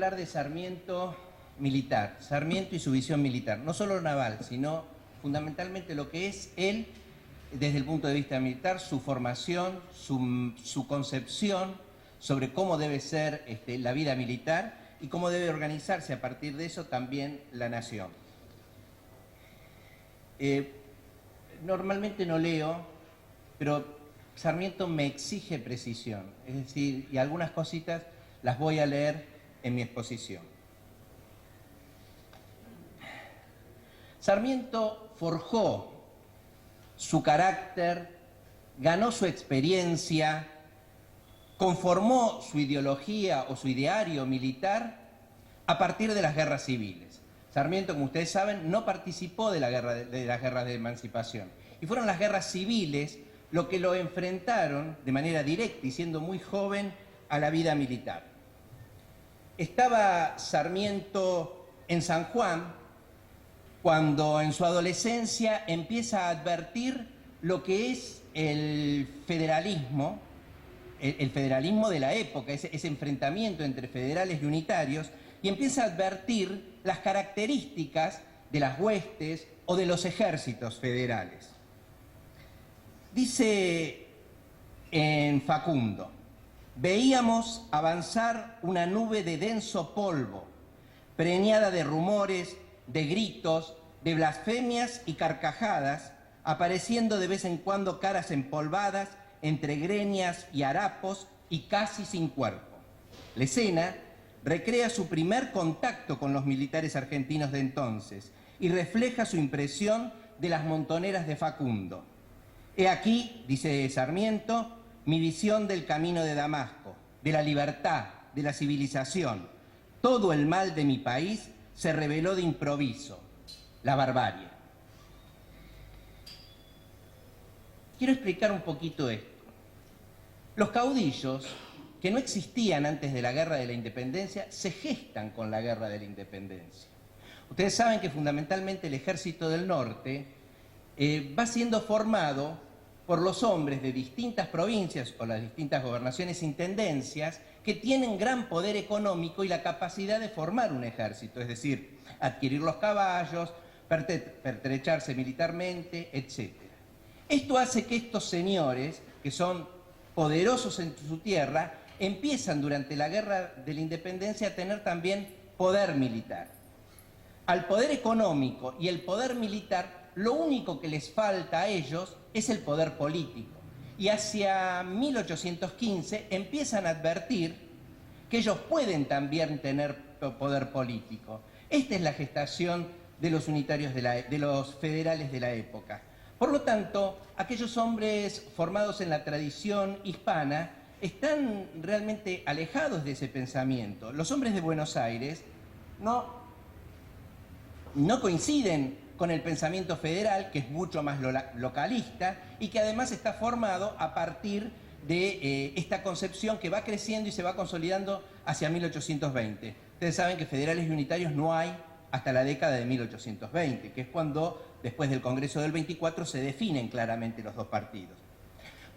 hablar de Sarmiento militar, Sarmiento y su visión militar, no solo naval, sino fundamentalmente lo que es él desde el punto de vista militar, su formación, su concepción sobre cómo debe ser la vida militar y cómo debe organizarse a partir de eso también la nación. Normalmente no leo, pero Sarmiento me exige precisión, es decir, y algunas cositas las voy a leer en mi exposición. Sarmiento forjó su carácter, ganó su experiencia, conformó su ideología o su ideario militar a partir de las guerras civiles. Sarmiento, como ustedes saben, no participó de las guerras de emancipación. Y fueron las guerras civiles lo que lo enfrentaron de manera directa y siendo muy joven a la vida militar. Estaba Sarmiento en San Juan cuando en su adolescencia empieza a advertir lo que es el federalismo de la época, ese enfrentamiento entre federales y unitarios, y empieza a advertir las características de las huestes o de los ejércitos federales. Dice en Facundo: veíamos avanzar una nube de denso polvo, preñada de rumores, de gritos, de blasfemias y carcajadas, apareciendo de vez en cuando caras empolvadas entre greñas y harapos y casi sin cuerpo. La escena recrea su primer contacto con los militares argentinos de entonces y refleja su impresión de las montoneras de Facundo. He aquí, dice Sarmiento, mi visión del camino de Damasco, de la libertad, de la civilización. Todo el mal de mi país se reveló de improviso, la barbarie. Quiero explicar un poquito esto. Los caudillos, que no existían antes de la Guerra de la Independencia, se gestan con la Guerra de la Independencia. Ustedes saben que fundamentalmente el Ejército del Norte va siendo formado por los hombres de distintas provincias o las distintas gobernaciones e intendencias que tienen gran poder económico y la capacidad de formar un ejército, es decir, adquirir los caballos, pertrecharse militarmente, etc. Esto hace que estos señores, que son poderosos en su tierra, empiezan durante la Guerra de la Independencia a tener también poder militar. Al poder económico y el poder militar, lo único que les falta a ellos es el poder político. Y hacia 1815 empiezan a advertir que ellos pueden también tener poder político. Esta es la gestación de los unitarios, de los federales de la época. Por lo tanto, aquellos hombres formados en la tradición hispana están realmente alejados de ese pensamiento. Los hombres de Buenos Aires no coinciden con el pensamiento federal, que es mucho más localista y que además está formado a partir de esta concepción que va creciendo y se va consolidando hacia 1820. Ustedes saben que federales y unitarios no hay hasta la década de 1820, que es cuando, después del Congreso del 24, se definen claramente los dos partidos.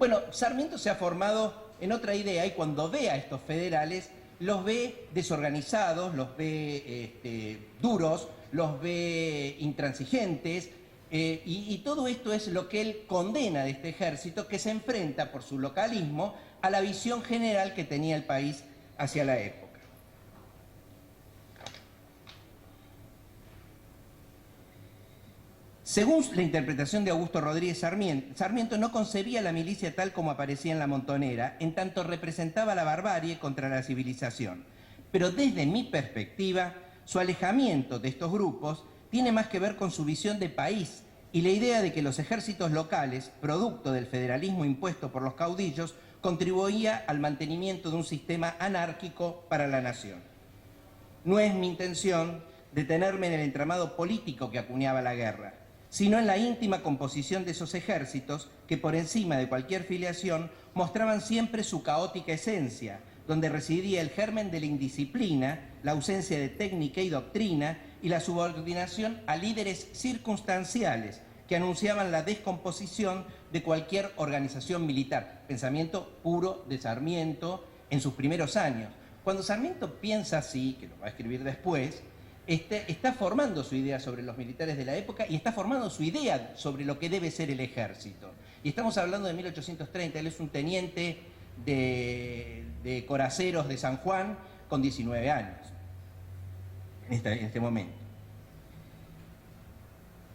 Bueno, Sarmiento se ha formado en otra idea y cuando ve a estos federales, los ve desorganizados, los ve duros, los ve intransigentes, y todo esto es lo que él condena de este ejército que se enfrenta por su localismo a la visión general que tenía el país hacia la época. Según la interpretación de Augusto Rodríguez Sarmiento no concebía la milicia tal como aparecía en la Montonera, en tanto representaba la barbarie contra la civilización. Pero desde mi perspectiva, su alejamiento de estos grupos tiene más que ver con su visión de país y la idea de que los ejércitos locales, producto del federalismo impuesto por los caudillos, contribuía al mantenimiento de un sistema anárquico para la nación. No es mi intención detenerme en el entramado político que acuñaba la guerra, sino en la íntima composición de esos ejércitos que por encima de cualquier filiación mostraban siempre su caótica esencia, donde residía el germen de la indisciplina, la ausencia de técnica y doctrina y la subordinación a líderes circunstanciales que anunciaban la descomposición de cualquier organización militar. Pensamiento puro de Sarmiento en sus primeros años. Cuando Sarmiento piensa así, que lo va a escribir después, está formando su idea sobre los militares de la época y está formando su idea sobre lo que debe ser el ejército. Y estamos hablando de 1830, él es un teniente de coraceros de San Juan con 19 años, en este momento.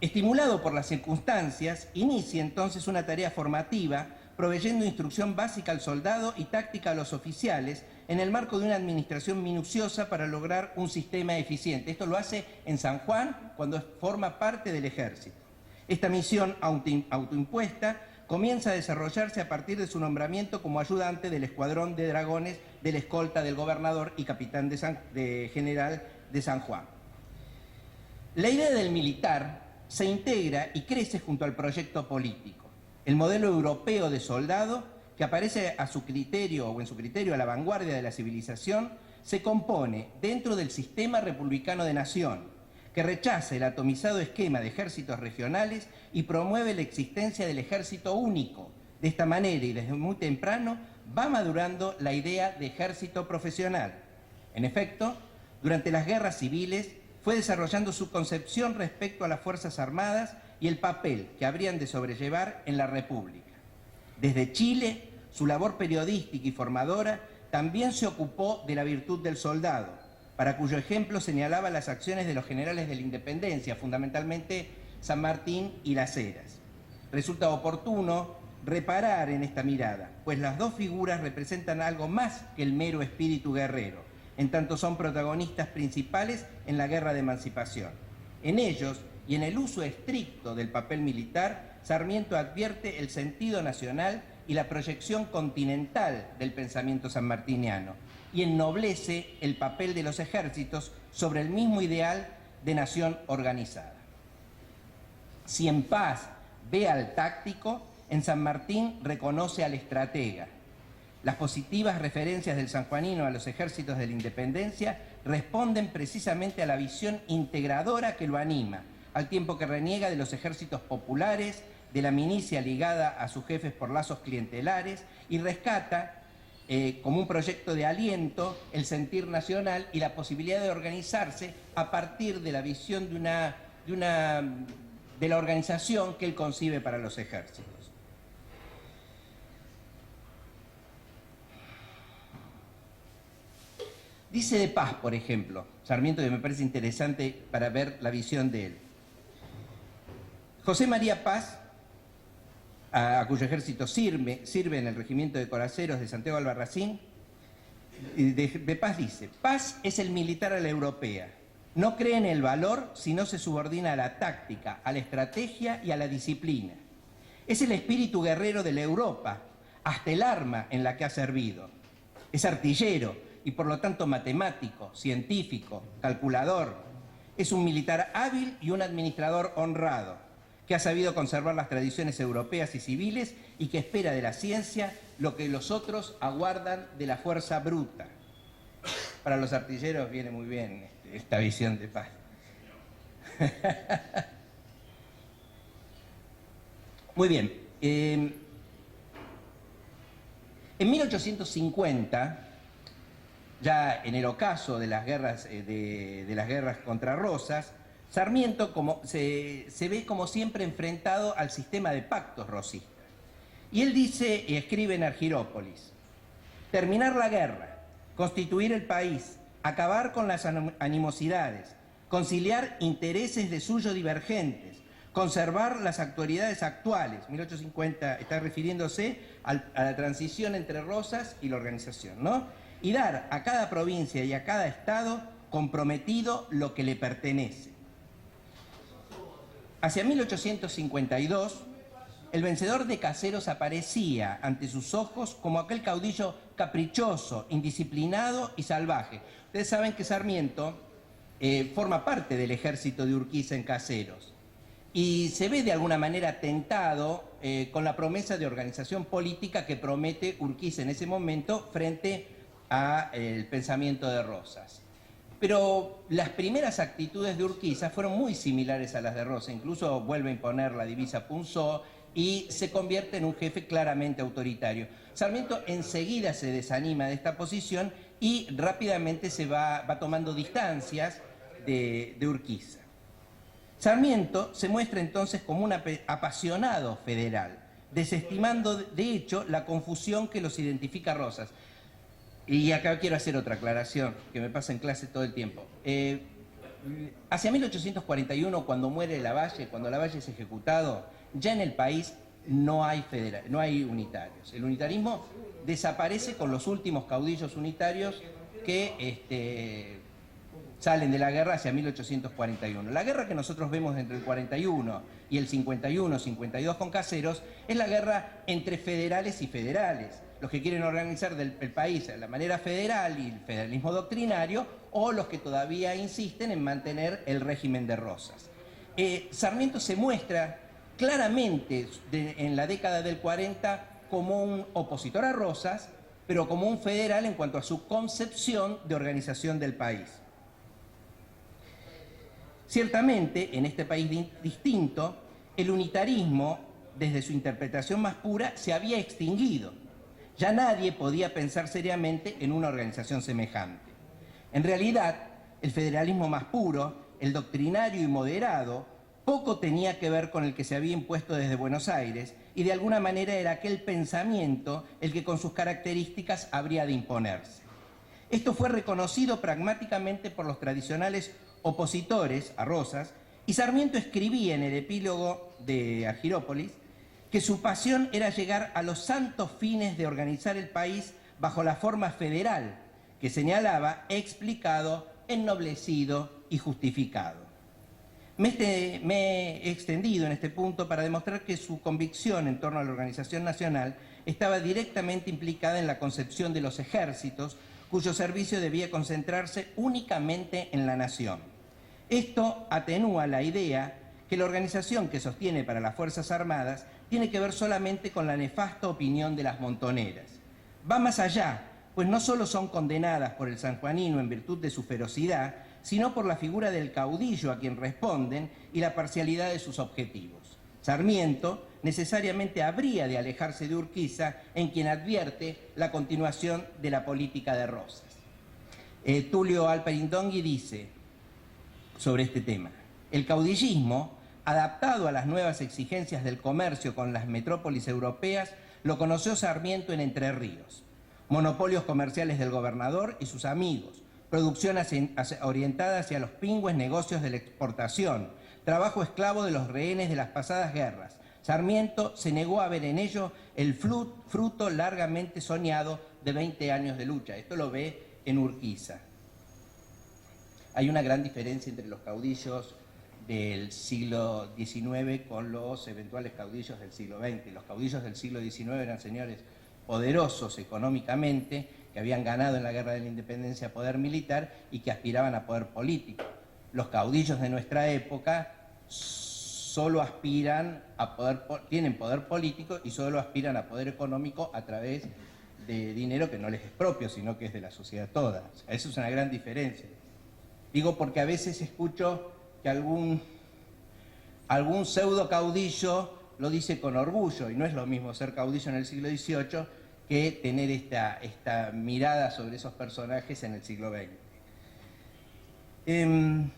Estimulado por las circunstancias, inicia entonces una tarea formativa proveyendo instrucción básica al soldado y táctica a los oficiales en el marco de una administración minuciosa para lograr un sistema eficiente. Esto lo hace en San Juan cuando forma parte del ejército. Esta misión autoimpuesta comienza a desarrollarse a partir de su nombramiento como ayudante del escuadrón de dragones de la escolta del gobernador y capitán general de San Juan. La idea del militar se integra y crece junto al proyecto político. El modelo europeo de soldado, que aparece a su criterio o en su criterio a la vanguardia de la civilización, se compone dentro del sistema republicano de nación, que rechaza el atomizado esquema de ejércitos regionales y promueve la existencia del ejército único. De esta manera y desde muy temprano va madurando la idea de ejército profesional. En efecto, durante las guerras civiles fue desarrollando su concepción respecto a las Fuerzas Armadas y el papel que habrían de sobrellevar en la República. Desde Chile, su labor periodística y formadora también se ocupó de la virtud del soldado, para cuyo ejemplo señalaba las acciones de los generales de la Independencia, fundamentalmente San Martín y Las Heras. Resulta oportuno reparar en esta mirada, pues las dos figuras representan algo más que el mero espíritu guerrero, en tanto son protagonistas principales en la guerra de emancipación. En ellos, y en el uso estricto del papel militar, Sarmiento advierte el sentido nacional y la proyección continental del pensamiento sanmartiniano, y ennoblece el papel de los ejércitos sobre el mismo ideal de nación organizada. Si en Paz ve al táctico, en San Martín reconoce al estratega. Las positivas referencias del sanjuanino a los ejércitos de la Independencia responden precisamente a la visión integradora que lo anima, al tiempo que reniega de los ejércitos populares, de la milicia ligada a sus jefes por lazos clientelares, y rescata como un proyecto de aliento el sentir nacional y la posibilidad de organizarse a partir de la visión de la organización que él concibe para los ejércitos. Dice de Paz, por ejemplo, Sarmiento, que me parece interesante para ver la visión de él. José María Paz, a cuyo ejército sirve en el regimiento de coraceros de Santiago Albarracín, de Paz dice: Paz es el militar a la europea. No cree en el valor, sino se subordina a la táctica, a la estrategia y a la disciplina. Es el espíritu guerrero de la Europa, hasta el arma en la que ha servido. Es artillero y por lo tanto matemático, científico, calculador. Es un militar hábil y un administrador honrado, que ha sabido conservar las tradiciones europeas y civiles y que espera de la ciencia lo que los otros aguardan de la fuerza bruta. Para los artilleros viene muy bien esta visión de Paz. Muy bien. En 1850, ya en el ocaso de las guerras, las guerras contra Rosas, Sarmiento se ve como siempre enfrentado al sistema de pactos rosistas. Y él dice y escribe en Argirópolis: terminar la guerra, constituir el país, acabar con las animosidades, conciliar intereses de suyo divergentes, conservar las autoridades actuales. 1850 está refiriéndose a la transición entre Rosas y la organización, ¿no? Y dar a cada provincia y a cada estado comprometido lo que le pertenece. Hacia 1852, el vencedor de Caseros aparecía ante sus ojos como aquel caudillo caprichoso, indisciplinado y salvaje. Ustedes saben que Sarmiento forma parte del ejército de Urquiza en Caseros y se ve de alguna manera tentado con la promesa de organización política que promete Urquiza en ese momento frente al pensamiento de Rosas. Pero las primeras actitudes de Urquiza fueron muy similares a las de Rosas, incluso vuelve a imponer la divisa Punzó y se convierte en un jefe claramente autoritario. Sarmiento enseguida se desanima de esta posición y rápidamente se va tomando distancias de Urquiza. Sarmiento se muestra entonces como un apasionado federal, desestimando de hecho la confusión que los identifica a Rosas. Y acá quiero hacer otra aclaración, que me pasa en clase todo el tiempo. Hacia 1841, cuando muere Lavalle, cuando Lavalle es ejecutado, ya en el país no hay unitarios. El unitarismo desaparece con los últimos caudillos unitarios que salen de la guerra hacia 1841. La guerra que nosotros vemos entre el 41 y el 51-52 con Caseros es la guerra entre federales y federales. Los que quieren organizar el país de la manera federal y el federalismo doctrinario, o los que todavía insisten en mantener el régimen de Rosas. Sarmiento se muestra claramente en la década del 40 como un opositor a Rosas, pero como un federal en cuanto a su concepción de organización del país. Ciertamente, en este país distinto, el unitarismo, desde su interpretación más pura, se había extinguido. Ya nadie podía pensar seriamente en una organización semejante. En realidad, el federalismo más puro, el doctrinario y moderado, poco tenía que ver con el que se había impuesto desde Buenos Aires, y de alguna manera era aquel pensamiento el que con sus características habría de imponerse. Esto fue reconocido pragmáticamente por los tradicionales opositores a Rosas, y Sarmiento escribía en el epílogo de Argirópolis que su pasión era llegar a los santos fines de organizar el país bajo la forma federal, que señalaba explicado, ennoblecido y justificado. Me he extendido en este punto para demostrar que su convicción en torno a la organización nacional estaba directamente implicada en la concepción de los ejércitos, cuyo servicio debía concentrarse únicamente en la nación. Esto atenúa la idea que la organización que sostiene para las Fuerzas Armadas tiene que ver solamente con la nefasta opinión de las montoneras. Va más allá, pues no solo son condenadas por el sanjuanino en virtud de su ferocidad, sino por la figura del caudillo a quien responden y la parcialidad de sus objetivos. Sarmiento necesariamente habría de alejarse de Urquiza, en quien advierte la continuación de la política de Rosas. Tulio Alperindongui dice sobre este tema: el caudillismo, adaptado a las nuevas exigencias del comercio con las metrópolis europeas, lo conoció Sarmiento en Entre Ríos. Monopolios comerciales del gobernador y sus amigos, producción orientada hacia los pingües negocios de la exportación, trabajo esclavo de los rehenes de las pasadas guerras. Sarmiento se negó a ver en ello el fruto largamente soñado de 20 años de lucha. Esto lo ve en Urquiza. Hay una gran diferencia entre los caudillos del siglo XIX con los eventuales caudillos del siglo XX. Los caudillos del siglo XIX eran señores poderosos económicamente, que habían ganado en la Guerra de la Independencia poder militar y que aspiraban a poder político. Los caudillos de nuestra época solo aspiran a tienen poder político y solo aspiran a poder económico a través de dinero que no les es propio, sino que es de la sociedad toda. O sea, eso es una gran diferencia. Digo porque a veces escucho que algún pseudo caudillo lo dice con orgullo, y no es lo mismo ser caudillo en el siglo XVIII que tener esta mirada sobre esos personajes en el siglo XX. En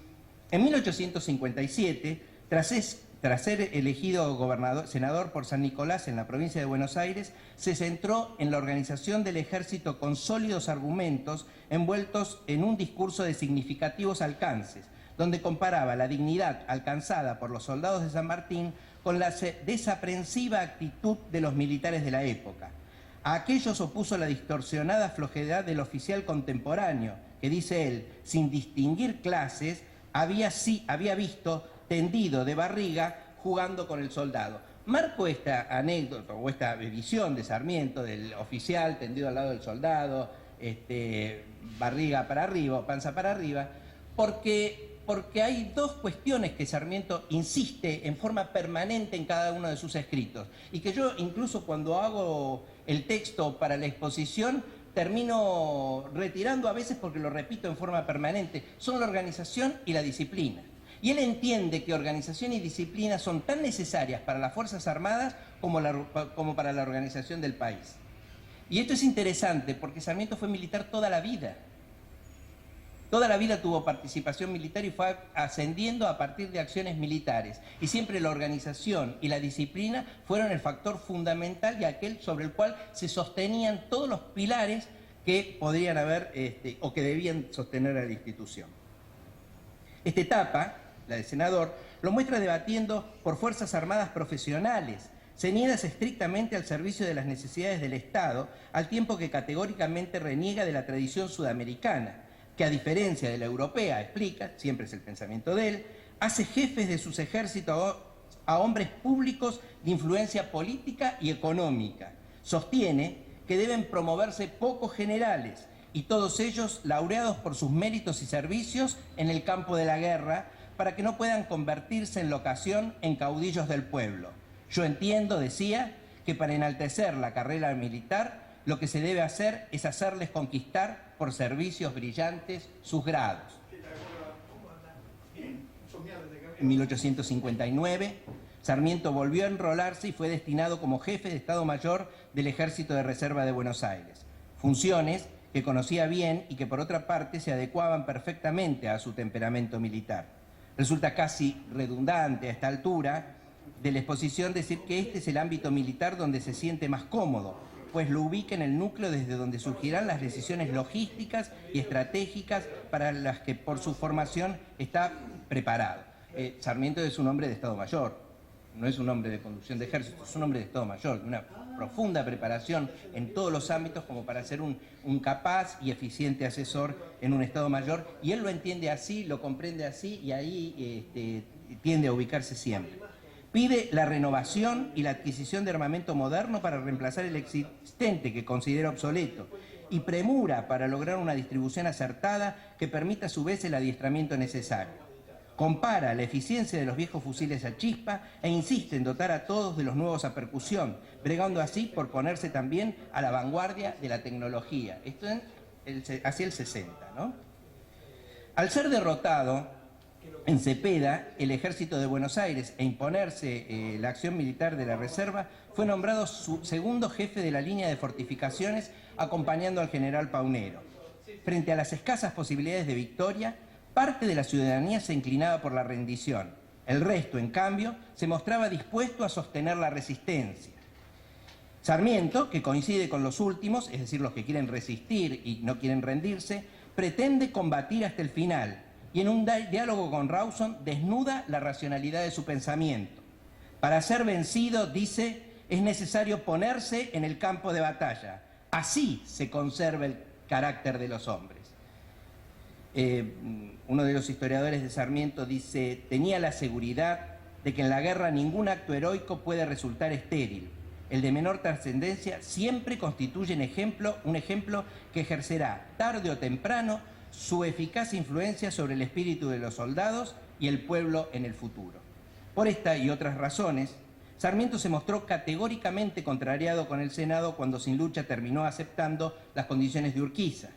1857, tras ser elegido senador por San Nicolás en la provincia de Buenos Aires, se centró en la organización del ejército con sólidos argumentos envueltos en un discurso de significativos alcances, donde comparaba la dignidad alcanzada por los soldados de San Martín con la desaprensiva actitud de los militares de la época. A aquellos opuso la distorsionada flojedad del oficial contemporáneo, que, dice él, sin distinguir clases, había visto tendido de barriga jugando con el soldado. Marco esta anécdota o esta visión de Sarmiento del oficial tendido al lado del soldado, barriga para arriba o panza para arriba, porque hay dos cuestiones que Sarmiento insiste en forma permanente en cada uno de sus escritos, y que yo incluso cuando hago el texto para la exposición termino retirando a veces porque lo repito en forma permanente. Son la organización y la disciplina. Y él entiende que organización y disciplina son tan necesarias para las Fuerzas Armadas como para la organización del país. Y esto es interesante porque Sarmiento fue militar toda la vida. Toda la vida tuvo participación militar y fue ascendiendo a partir de acciones militares. Y siempre la organización y la disciplina fueron el factor fundamental y aquel sobre el cual se sostenían todos los pilares que podrían haber o que debían sostener a la institución. Esta etapa, la de senador, lo muestra debatiendo por fuerzas armadas profesionales, ceñidas estrictamente al servicio de las necesidades del Estado, al tiempo que categóricamente reniega de la tradición sudamericana, que a diferencia de la europea, explica, siempre es el pensamiento de él, hace jefes de sus ejércitos a hombres públicos de influencia política y económica. Sostiene que deben promoverse pocos generales y todos ellos laureados por sus méritos y servicios en el campo de la guerra, para que no puedan convertirse en la ocasión en caudillos del pueblo. Yo entiendo, decía, que para enaltecer la carrera militar, lo que se debe hacer es hacerles conquistar por servicios brillantes sus grados. En 1859, Sarmiento volvió a enrolarse y fue destinado como jefe de Estado Mayor del Ejército de Reserva de Buenos Aires. Funciones que conocía bien y que por otra parte se adecuaban perfectamente a su temperamento militar. Resulta casi redundante a esta altura de la exposición decir que este es el ámbito militar donde se siente más cómodo, pues lo ubica en el núcleo desde donde surgirán las decisiones logísticas y estratégicas para las que por su formación está preparado. Sarmiento es un hombre de Estado Mayor, no es un hombre de conducción de ejército, es un hombre de Estado Mayor, de una profunda preparación en todos los ámbitos como para ser un capaz y eficiente asesor en un Estado Mayor, y él lo entiende así, lo comprende así, y ahí tiende a ubicarse siempre. Pide la renovación y la adquisición de armamento moderno para reemplazar el existente que considera obsoleto, y premura para lograr una distribución acertada que permita a su vez el adiestramiento necesario. Compara la eficiencia de los viejos fusiles a chispa e insiste en dotar a todos de los nuevos a percusión, bregando así por ponerse también a la vanguardia de la tecnología. Esto hacia el 60, ¿no? Al ser derrotado en Cepeda, el Ejército de Buenos Aires, e imponerse la acción militar de la Reserva, fue nombrado su segundo jefe de la línea de fortificaciones, acompañando al general Paunero. Frente a las escasas posibilidades de victoria, parte de la ciudadanía se inclinaba por la rendición. El resto, en cambio, se mostraba dispuesto a sostener la resistencia. Sarmiento, que coincide con los últimos, es decir, los que quieren resistir y no quieren rendirse, pretende combatir hasta el final, y en un diálogo con Rawson desnuda la racionalidad de su pensamiento. Para ser vencido, dice, es necesario ponerse en el campo de batalla. Así se conserva el carácter de los hombres. Uno de los historiadores de Sarmiento dice, tenía la seguridad de que en la guerra ningún acto heroico puede resultar estéril. El de menor trascendencia siempre constituye un ejemplo que ejercerá tarde o temprano su eficaz influencia sobre el espíritu de los soldados y el pueblo en el futuro. Por esta y otras razones, Sarmiento se mostró categóricamente contrariado con el Senado cuando sin lucha terminó aceptando las condiciones de Urquiza.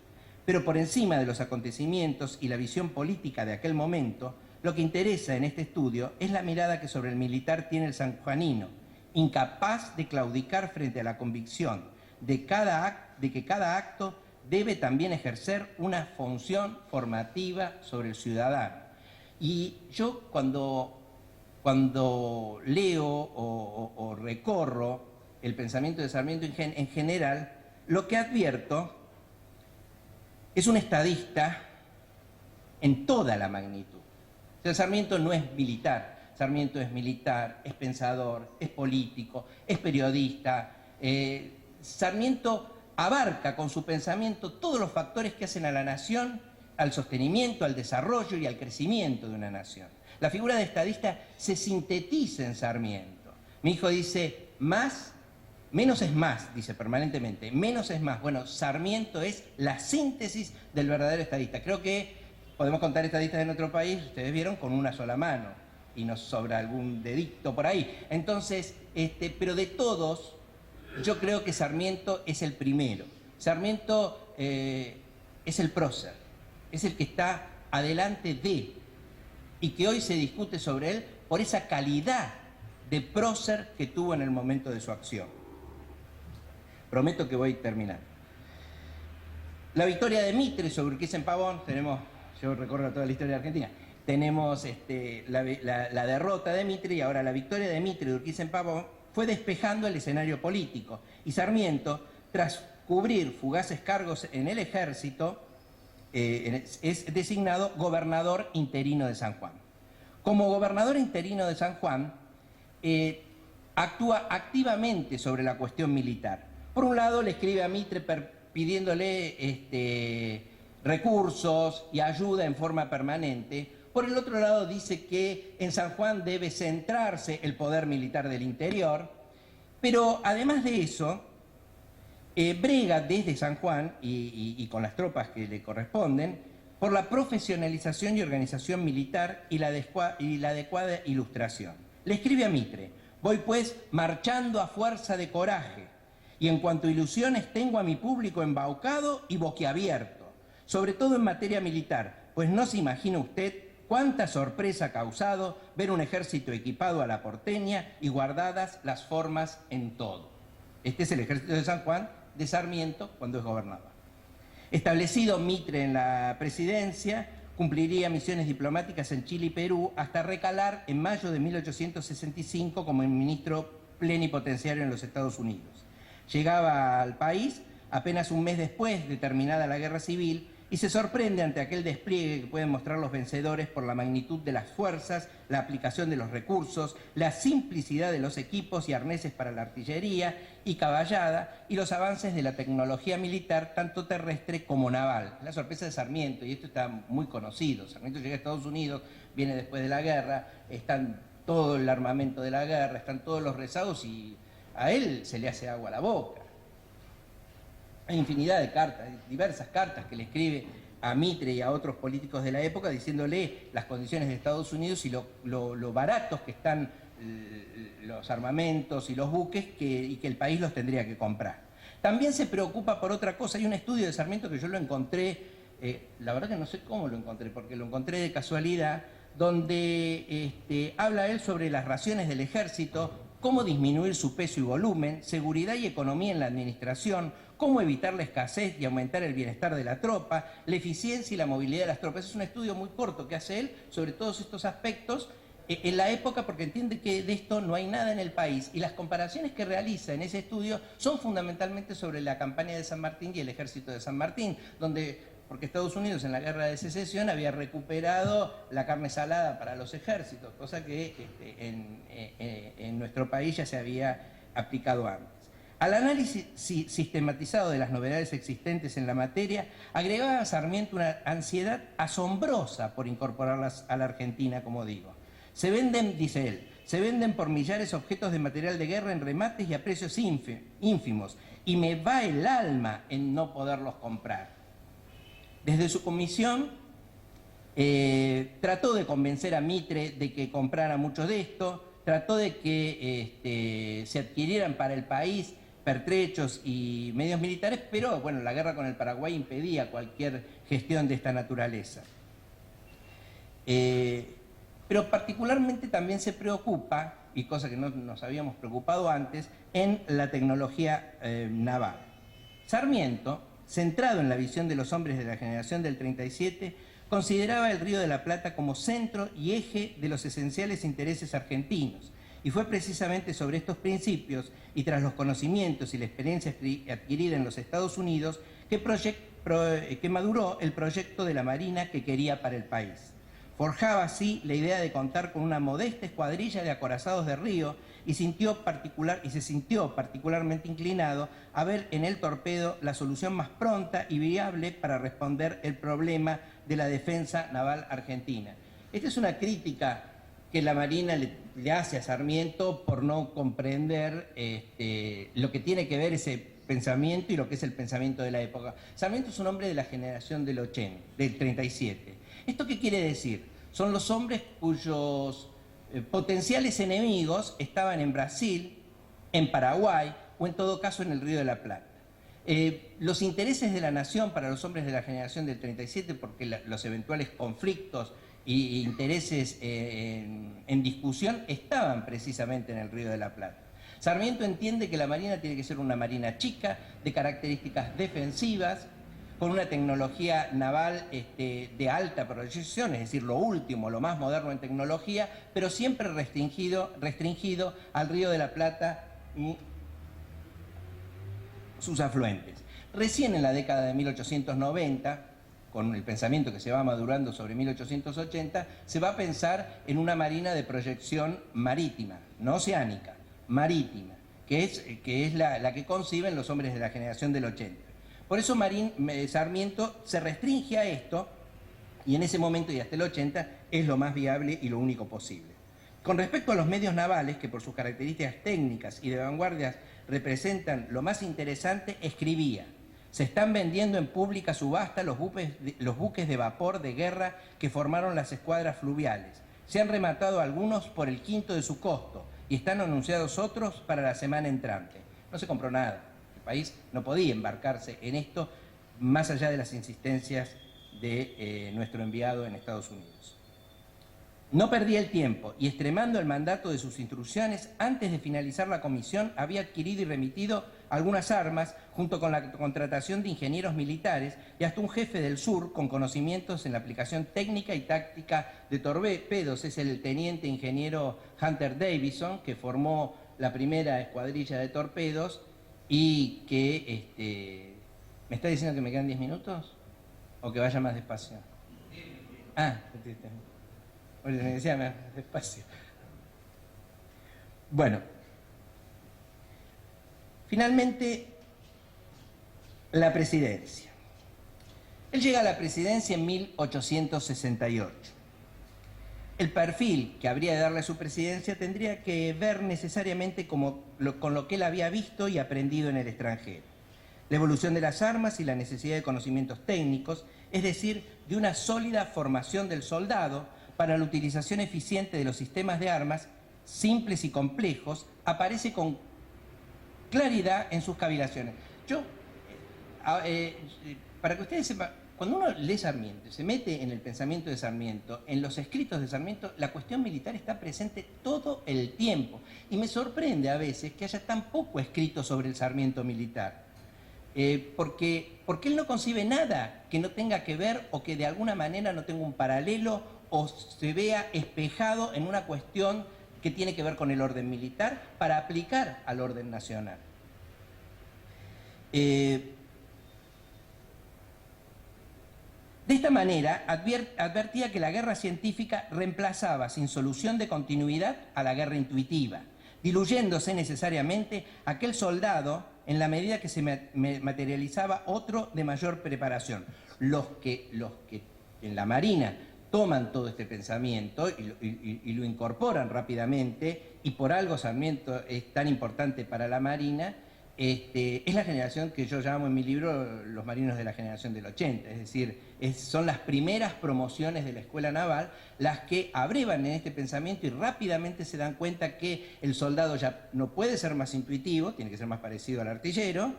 Pero por encima de los acontecimientos y la visión política de aquel momento, lo que interesa en este estudio es la mirada que sobre el militar tiene el sanjuanino, incapaz de claudicar frente a la convicción de que cada acto debe también ejercer una función formativa sobre el ciudadano. Y yo cuando leo o recorro el pensamiento de Sarmiento en general, lo que advierto es un estadista en toda la magnitud. O sea, Sarmiento no es militar, Sarmiento es militar, es pensador, es político, es periodista. Sarmiento abarca con su pensamiento todos los factores que hacen a la nación, al sostenimiento, al desarrollo y al crecimiento de una nación. La figura de estadista se sintetiza en Sarmiento. Mi hijo dice, menos es más, dice permanentemente, menos es más. Bueno, Sarmiento es la síntesis del verdadero estadista. Creo que podemos contar estadistas en nuestro país, ustedes vieron, con una sola mano, y nos sobra algún dedicto por ahí. Entonces, pero de todos, yo creo que Sarmiento es el primero. Sarmiento es el prócer, es el que está adelante de, y que hoy se discute sobre él por esa calidad de prócer que tuvo en el momento de su acción. Prometo que voy a terminar. La victoria de Mitre sobre Urquiza en Pavón, yo recorro toda la historia de Argentina, tenemos la derrota de Mitre y ahora la victoria de Mitre de Urquiza en Pavón fue despejando el escenario político. Y Sarmiento, tras cubrir fugaces cargos en el ejército, es designado gobernador interino de San Juan. Como gobernador interino de San Juan, actúa activamente sobre la cuestión militar. Por un lado, le escribe a Mitre pidiéndole recursos y ayuda en forma permanente. Por el otro lado, dice que en San Juan debe centrarse el poder militar del interior. Pero además de eso, brega desde San Juan y con las tropas que le corresponden por la profesionalización y organización militar y la adecuada ilustración. Le escribe a Mitre: voy pues marchando a fuerza de coraje y en cuanto a ilusiones tengo a mi público embaucado y boquiabierto, sobre todo en materia militar, pues no se imagina usted cuánta sorpresa ha causado ver un ejército equipado a la porteña y guardadas las formas en todo. Este es el ejército de San Juan de Sarmiento cuando es gobernador. Establecido Mitre en la presidencia, cumpliría misiones diplomáticas en Chile y Perú hasta recalar en mayo de 1865 como ministro plenipotenciario en los Estados Unidos. Llegaba al país apenas un mes después de terminada la guerra civil y se sorprende ante aquel despliegue que pueden mostrar los vencedores por la magnitud de las fuerzas, la aplicación de los recursos, la simplicidad de los equipos y arneses para la artillería y caballada y los avances de la tecnología militar tanto terrestre como naval. La sorpresa de Sarmiento, y esto está muy conocido. Sarmiento llega a Estados Unidos, viene después de la guerra, están todo el armamento de la guerra, están todos los rezagos y a él se le hace agua a la boca. Hay infinidad de cartas, diversas cartas que le escribe a Mitre y a otros políticos de la época diciéndole las condiciones de Estados Unidos y lo baratos que están los armamentos y los buques y que el país los tendría que comprar. También se preocupa por otra cosa. Hay un estudio de Sarmiento que yo lo encontré, la verdad que no sé cómo lo encontré, porque lo encontré de casualidad, donde habla él sobre las raciones del ejército, cómo disminuir su peso y volumen, seguridad y economía en la administración, cómo evitar la escasez y aumentar el bienestar de la tropa, la eficiencia y la movilidad de las tropas. Es un estudio muy corto que hace él sobre todos estos aspectos en la época, porque entiende que de esto no hay nada en el país, y las comparaciones que realiza en ese estudio son fundamentalmente sobre la campaña de San Martín y el ejército de San Martín, porque Estados Unidos en la guerra de secesión había recuperado la carne salada para los ejércitos, cosa que en nuestro país ya se había aplicado antes. Al análisis sistematizado de las novedades existentes en la materia, agregaba a Sarmiento una ansiedad asombrosa por incorporarlas a la Argentina, como digo. Se venden, dice él, se venden por millares objetos de material de guerra en remates y a precios ínfimos, y me va el alma en no poderlos comprar. Desde su comisión trató de convencer a Mitre de que comprara mucho de esto, trató de que se adquirieran para el país pertrechos y medios militares, pero bueno, la guerra con el Paraguay impedía cualquier gestión de esta naturaleza. Pero particularmente también se preocupa, y cosa que no nos habíamos preocupado antes, en la tecnología naval. Sarmiento, centrado en la visión de los hombres de la generación del 37, consideraba el Río de la Plata como centro y eje de los esenciales intereses argentinos. Y fue precisamente sobre estos principios y tras los conocimientos y la experiencia adquirida en los Estados Unidos que maduró el proyecto de la Marina que quería para el país. Forjaba así la idea de contar con una modesta escuadrilla de acorazados de río y se sintió particularmente inclinado a ver en el torpedo la solución más pronta y viable para responder el problema de la defensa naval argentina. Esta es una crítica que la Marina le hace a Sarmiento por no comprender lo que tiene que ver ese pensamiento y lo que es el pensamiento de la época. Sarmiento es un hombre de la generación del 37. ¿Esto qué quiere decir? Son los hombres cuyos potenciales enemigos estaban en Brasil, en Paraguay o en todo caso en el Río de la Plata. Los intereses de la nación para los hombres de la generación del 37, porque los eventuales conflictos y intereses en discusión estaban precisamente en el Río de la Plata. Sarmiento entiende que la marina tiene que ser una marina chica, de características defensivas, con una tecnología naval de alta proyección, es decir, lo último, lo más moderno en tecnología, pero siempre restringido al Río de la Plata y sus afluentes. Recién en la década de 1890, con el pensamiento que se va madurando sobre 1880, se va a pensar en una marina de proyección marítima, no oceánica, marítima, que es la que conciben los hombres de la generación del 80. Por eso Sarmiento se restringe a esto y en ese momento y hasta el 80 es lo más viable y lo único posible. Con respecto a los medios navales, que por sus características técnicas y de vanguardia representan lo más interesante, escribía: se están vendiendo en pública subasta los buques de vapor de guerra que formaron las escuadras fluviales. Se han rematado algunos por el quinto de su costo y están anunciados otros para la semana entrante. No se compró nada. El país no podía embarcarse en esto más allá de las insistencias de nuestro enviado en Estados Unidos. No perdía el tiempo y, extremando el mandato de sus instrucciones, antes de finalizar la comisión había adquirido y remitido algunas armas junto con la contratación de ingenieros militares y hasta un jefe del sur con conocimientos en la aplicación técnica y táctica de torpedos. Es el teniente ingeniero Hunter Davison, que formó la primera escuadrilla de torpedos y que... ¿Me está diciendo que me quedan 10 minutos? ¿O que vaya más despacio? Bueno, me decía más despacio. Bueno, finalmente, la presidencia. Él llega a la presidencia en 1868. El perfil que habría de darle a su presidencia tendría que ver necesariamente con lo que él había visto y aprendido en el extranjero. La evolución de las armas y la necesidad de conocimientos técnicos, es decir, de una sólida formación del soldado para la utilización eficiente de los sistemas de armas, simples y complejos, aparece con claridad en sus cavilaciones. Para que ustedes sepan, cuando uno lee Sarmiento, se mete en el pensamiento de Sarmiento, en los escritos de Sarmiento, la cuestión militar está presente todo el tiempo. Y me sorprende a veces que haya tan poco escrito sobre el Sarmiento militar. Porque él no concibe nada que no tenga que ver o que de alguna manera no tenga un paralelo o se vea espejado en una cuestión que tiene que ver con el orden militar para aplicar al orden nacional. De esta manera, advertía que la guerra científica reemplazaba sin solución de continuidad a la guerra intuitiva, diluyéndose necesariamente aquel soldado en la medida que se materializaba otro de mayor preparación. Los que en la Marina toman todo este pensamiento y lo incorporan rápidamente, y por algo Sarmiento es tan importante para la Marina, es la generación que yo llamo en mi libro los marinos de la generación del 80, es decir, son las primeras promociones de la escuela naval las que abrevan en este pensamiento y rápidamente se dan cuenta que el soldado ya no puede ser más intuitivo, tiene que ser más parecido al artillero,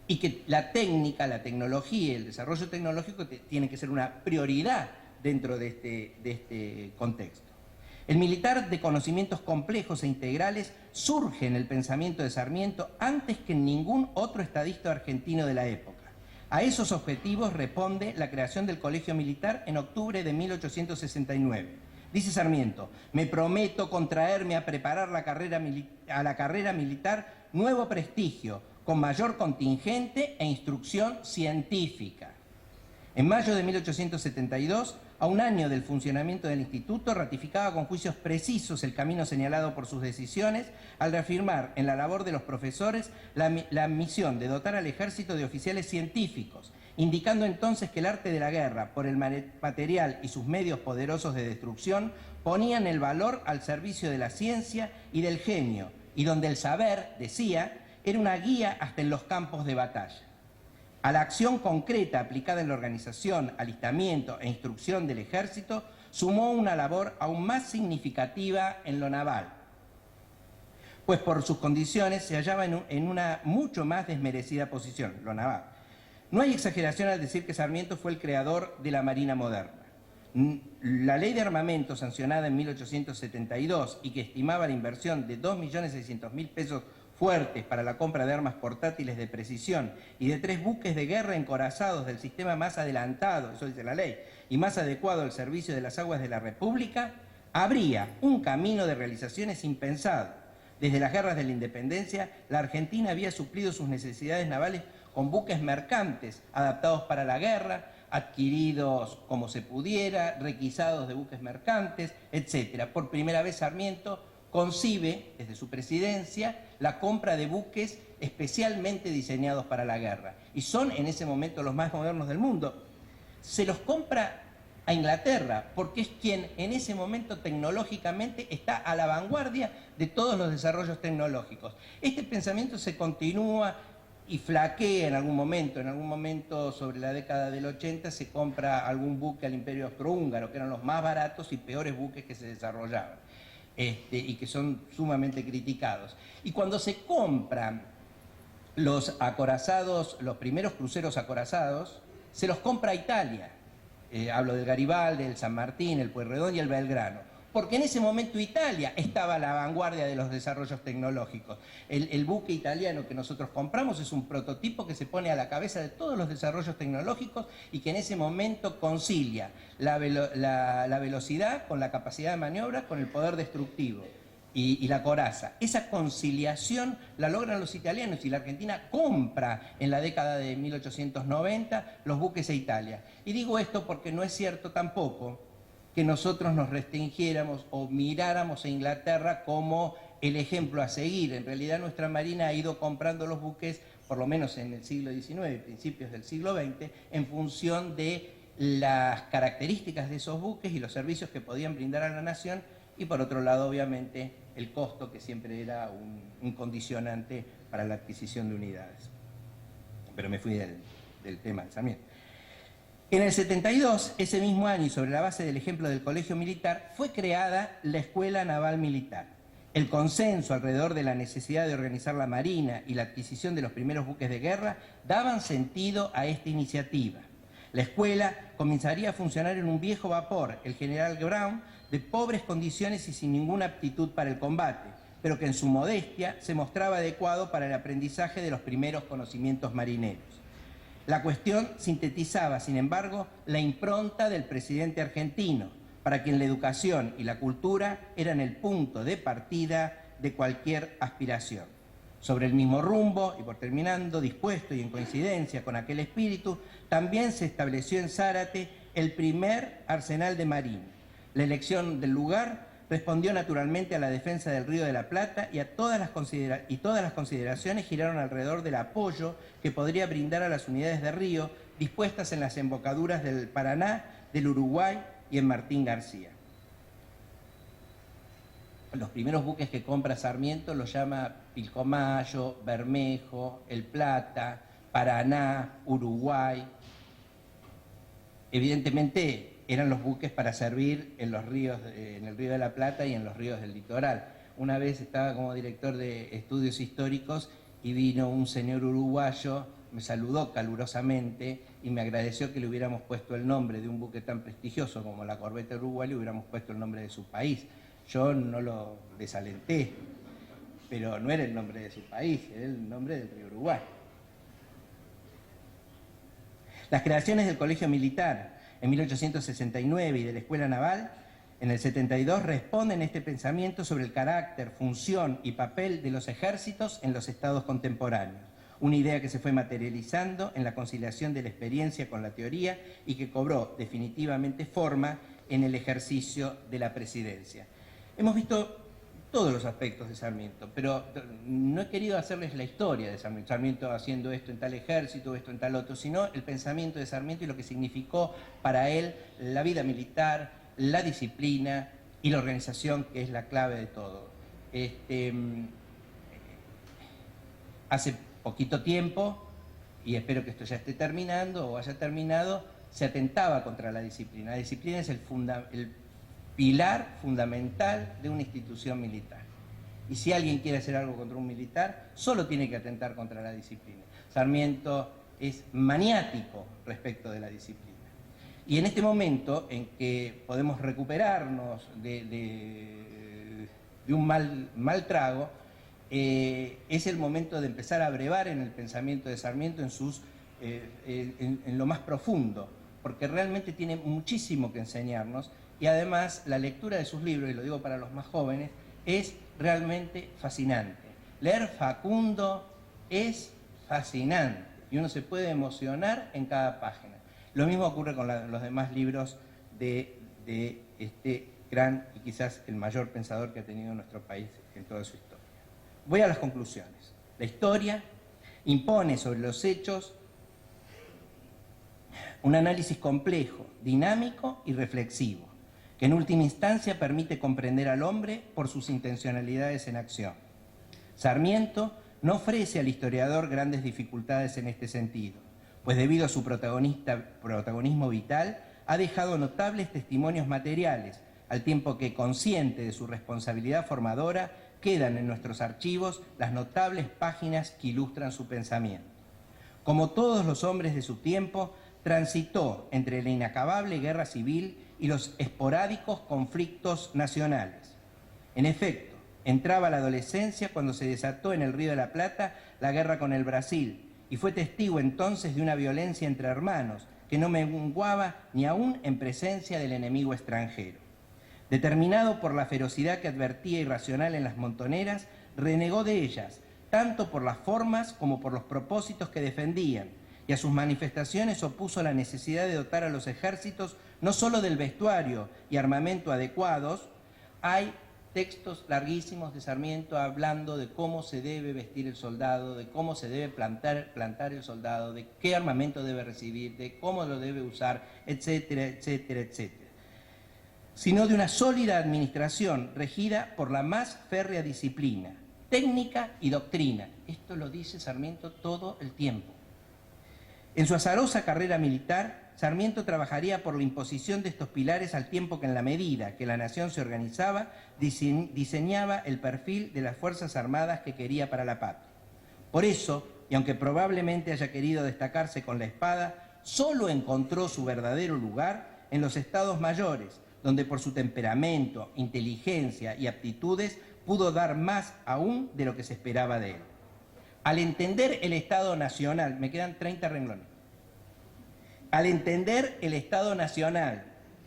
y que la técnica, la tecnología y el desarrollo tecnológico tiene que ser una prioridad dentro de este contexto. El militar de conocimientos complejos e integrales surge en el pensamiento de Sarmiento antes que en ningún otro estadista argentino de la época. A esos objetivos responde la creación del Colegio Militar en octubre de 1869. Dice Sarmiento: me prometo contraerme a preparar a la carrera militar nuevo prestigio, con mayor contingente e instrucción científica. En mayo de 1872, a un año del funcionamiento del instituto, ratificaba con juicios precisos el camino señalado por sus decisiones al reafirmar en la labor de los profesores la misión de dotar al ejército de oficiales científicos, indicando entonces que el arte de la guerra, por el material y sus medios poderosos de destrucción, ponían el valor al servicio de la ciencia y del genio, y donde el saber, decía, era una guía hasta en los campos de batalla. A la acción concreta aplicada en la organización, alistamiento e instrucción del ejército, sumó una labor aún más significativa en lo naval, pues por sus condiciones se hallaba en una mucho más desmerecida posición, lo naval. No hay exageración al decir que Sarmiento fue el creador de la Marina moderna. La ley de armamento sancionada en 1872 y que estimaba la inversión de 2.600.000 pesos fuertes para la compra de armas portátiles de precisión y de 3 buques de guerra encorazados del sistema más adelantado, eso dice la ley, y más adecuado al servicio de las aguas de la República, habría un camino de realizaciones impensado. Desde las guerras de la independencia, la Argentina había suplido sus necesidades navales con buques mercantes adaptados para la guerra, adquiridos como se pudiera, requisados de buques mercantes, etc. Por primera vez Sarmiento concibe, desde su presidencia, la compra de buques especialmente diseñados para la guerra. Y son en ese momento los más modernos del mundo. Se los compra a Inglaterra, porque es quien en ese momento tecnológicamente está a la vanguardia de todos los desarrollos tecnológicos. Este pensamiento se continúa y flaquea en algún momento sobre la década del 80 se compra algún buque al Imperio Austrohúngaro, que eran los más baratos y peores buques que se desarrollaban, y que son sumamente criticados. Y cuando se compran los acorazados, los primeros cruceros acorazados, se los compra a Italia. Hablo del Garibaldi, el San Martín, el Pueyrredón y el Belgrano. Porque en ese momento Italia estaba a la vanguardia de los desarrollos tecnológicos. El buque italiano que nosotros compramos es un prototipo que se pone a la cabeza de todos los desarrollos tecnológicos y que en ese momento concilia la velocidad con la capacidad de maniobra, con el poder destructivo y la coraza. Esa conciliación la logran los italianos y la Argentina compra en la década de 1890 los buques a Italia. Y digo esto porque no es cierto tampoco que nosotros nos restringiéramos o miráramos a Inglaterra como el ejemplo a seguir. En realidad nuestra Marina ha ido comprando los buques, por lo menos en el siglo XIX, principios del siglo XX, en función de las características de esos buques y los servicios que podían brindar a la nación, y por otro lado, obviamente, el costo, que siempre era un condicionante para la adquisición de unidades. Pero me fui del tema del Sarmiento. En el 72, ese mismo año, y sobre la base del ejemplo del Colegio Militar, fue creada la Escuela Naval Militar. El consenso alrededor de la necesidad de organizar la Marina y la adquisición de los primeros buques de guerra daban sentido a esta iniciativa. La escuela comenzaría a funcionar en un viejo vapor, el General Brown, de pobres condiciones y sin ninguna aptitud para el combate, pero que en su modestia se mostraba adecuado para el aprendizaje de los primeros conocimientos marineros. La cuestión sintetizaba, sin embargo, la impronta del presidente argentino, para quien la educación y la cultura eran el punto de partida de cualquier aspiración. Sobre el mismo rumbo, y por terminando, dispuesto y en coincidencia con aquel espíritu, también se estableció en Zárate el primer arsenal de marina. La elección del lugar respondió naturalmente a la defensa del Río de la Plata y todas las consideraciones giraron alrededor del apoyo que podría brindar a las unidades de río dispuestas en las embocaduras del Paraná, del Uruguay y en Martín García. Los primeros buques que compra Sarmiento los llama Pilcomayo, Bermejo, El Plata, Paraná, Uruguay. Evidentemente eran los buques para servir en los ríos, en el Río de la Plata y en los ríos del litoral. Una vez estaba como director de estudios históricos y vino un señor uruguayo, me saludó calurosamente y me agradeció que le hubiéramos puesto el nombre de un buque tan prestigioso como la corbeta Uruguay, le hubiéramos puesto el nombre de su país. Yo no lo desalenté, pero no era el nombre de su país, era el nombre del río Uruguay. Las creaciones del Colegio Militar en 1869 y de la Escuela Naval en el 72 responden a este pensamiento sobre el carácter, función y papel de los ejércitos en los estados contemporáneos. Una idea que se fue materializando en la conciliación de la experiencia con la teoría y que cobró definitivamente forma en el ejercicio de la presidencia. Hemos visto todos los aspectos de Sarmiento, pero no he querido hacerles la historia de Sarmiento, Sarmiento haciendo esto en tal ejército, esto en tal otro, sino el pensamiento de Sarmiento y lo que significó para él la vida militar, la disciplina y la organización, que es la clave de todo. Hace poquito tiempo, y espero que esto ya esté terminando o haya terminado, se atentaba contra la disciplina. La disciplina es el pilar fundamental de una institución militar. Y si alguien quiere hacer algo contra un militar, solo tiene que atentar contra la disciplina. Sarmiento es maniático respecto de la disciplina. Y en este momento en que podemos recuperarnos de un mal trago, es el momento de empezar a brevar en el pensamiento de Sarmiento en lo más profundo, porque realmente tiene muchísimo que enseñarnos, y además la lectura de sus libros, y lo digo para los más jóvenes, es realmente fascinante. Leer Facundo es fascinante y uno se puede emocionar en cada página. Lo mismo ocurre con los demás libros de este gran y quizás el mayor pensador que ha tenido nuestro país en toda su historia. Voy a las conclusiones. La historia impone sobre los hechos un análisis complejo, dinámico y reflexivo, que en última instancia permite comprender al hombre por sus intencionalidades en acción. Sarmiento no ofrece al historiador grandes dificultades en este sentido, pues debido a su protagonismo vital, ha dejado notables testimonios materiales, al tiempo que, consciente de su responsabilidad formadora, quedan en nuestros archivos las notables páginas que ilustran su pensamiento. Como todos los hombres de su tiempo, transitó entre la inacabable guerra civil y los esporádicos conflictos nacionales. En efecto, entraba la adolescencia cuando se desató en el Río de la Plata la guerra con el Brasil, y fue testigo entonces de una violencia entre hermanos que no menguaba ni aún en presencia del enemigo extranjero. Determinado por la ferocidad que advertía irracional en las montoneras, renegó de ellas, tanto por las formas como por los propósitos que defendían, y a sus manifestaciones opuso la necesidad de dotar a los ejércitos no solo del vestuario y armamento adecuados. Hay textos larguísimos de Sarmiento hablando de cómo se debe vestir el soldado, de cómo se debe plantar el soldado, de qué armamento debe recibir, de cómo lo debe usar, etcétera, etcétera, etcétera. Sino de una sólida administración regida por la más férrea disciplina, técnica y doctrina. Esto lo dice Sarmiento todo el tiempo. En su azarosa carrera militar, Sarmiento trabajaría por la imposición de estos pilares al tiempo que en la medida que la nación se organizaba, diseñaba el perfil de las Fuerzas Armadas que quería para la patria. Por eso, y aunque probablemente haya querido destacarse con la espada, solo encontró su verdadero lugar en los estados mayores, donde por su temperamento, inteligencia y aptitudes pudo dar más aún de lo que se esperaba de él. Al entender el Estado Nacional, me quedan 30 renglones, al entender el Estado Nacional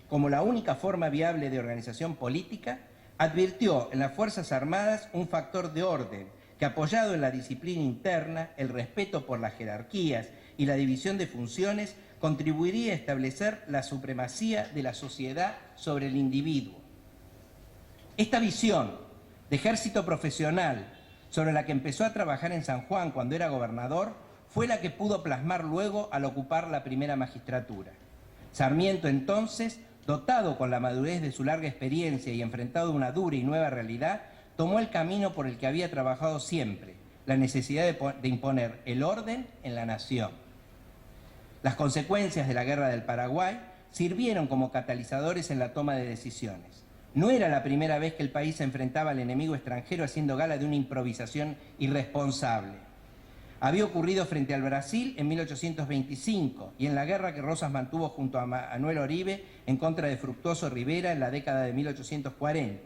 como la única forma viable de organización política, advirtió en las Fuerzas Armadas un factor de orden que, apoyado en la disciplina interna, el respeto por las jerarquías y la división de funciones, contribuiría a establecer la supremacía de la sociedad sobre el individuo. Esta visión de ejército profesional, sobre la que empezó a trabajar en San Juan cuando era gobernador, fue la que pudo plasmar luego al ocupar la primera magistratura. Sarmiento, entonces, dotado con la madurez de su larga experiencia y enfrentado a una dura y nueva realidad, tomó el camino por el que había trabajado siempre, la necesidad de imponer el orden en la nación. Las consecuencias de la Guerra del Paraguay sirvieron como catalizadores en la toma de decisiones. No era la primera vez que el país se enfrentaba al enemigo extranjero haciendo gala de una improvisación irresponsable. Había ocurrido frente al Brasil en 1825 y en la guerra que Rosas mantuvo junto a Manuel Oribe en contra de Fructuoso Rivera en la década de 1840.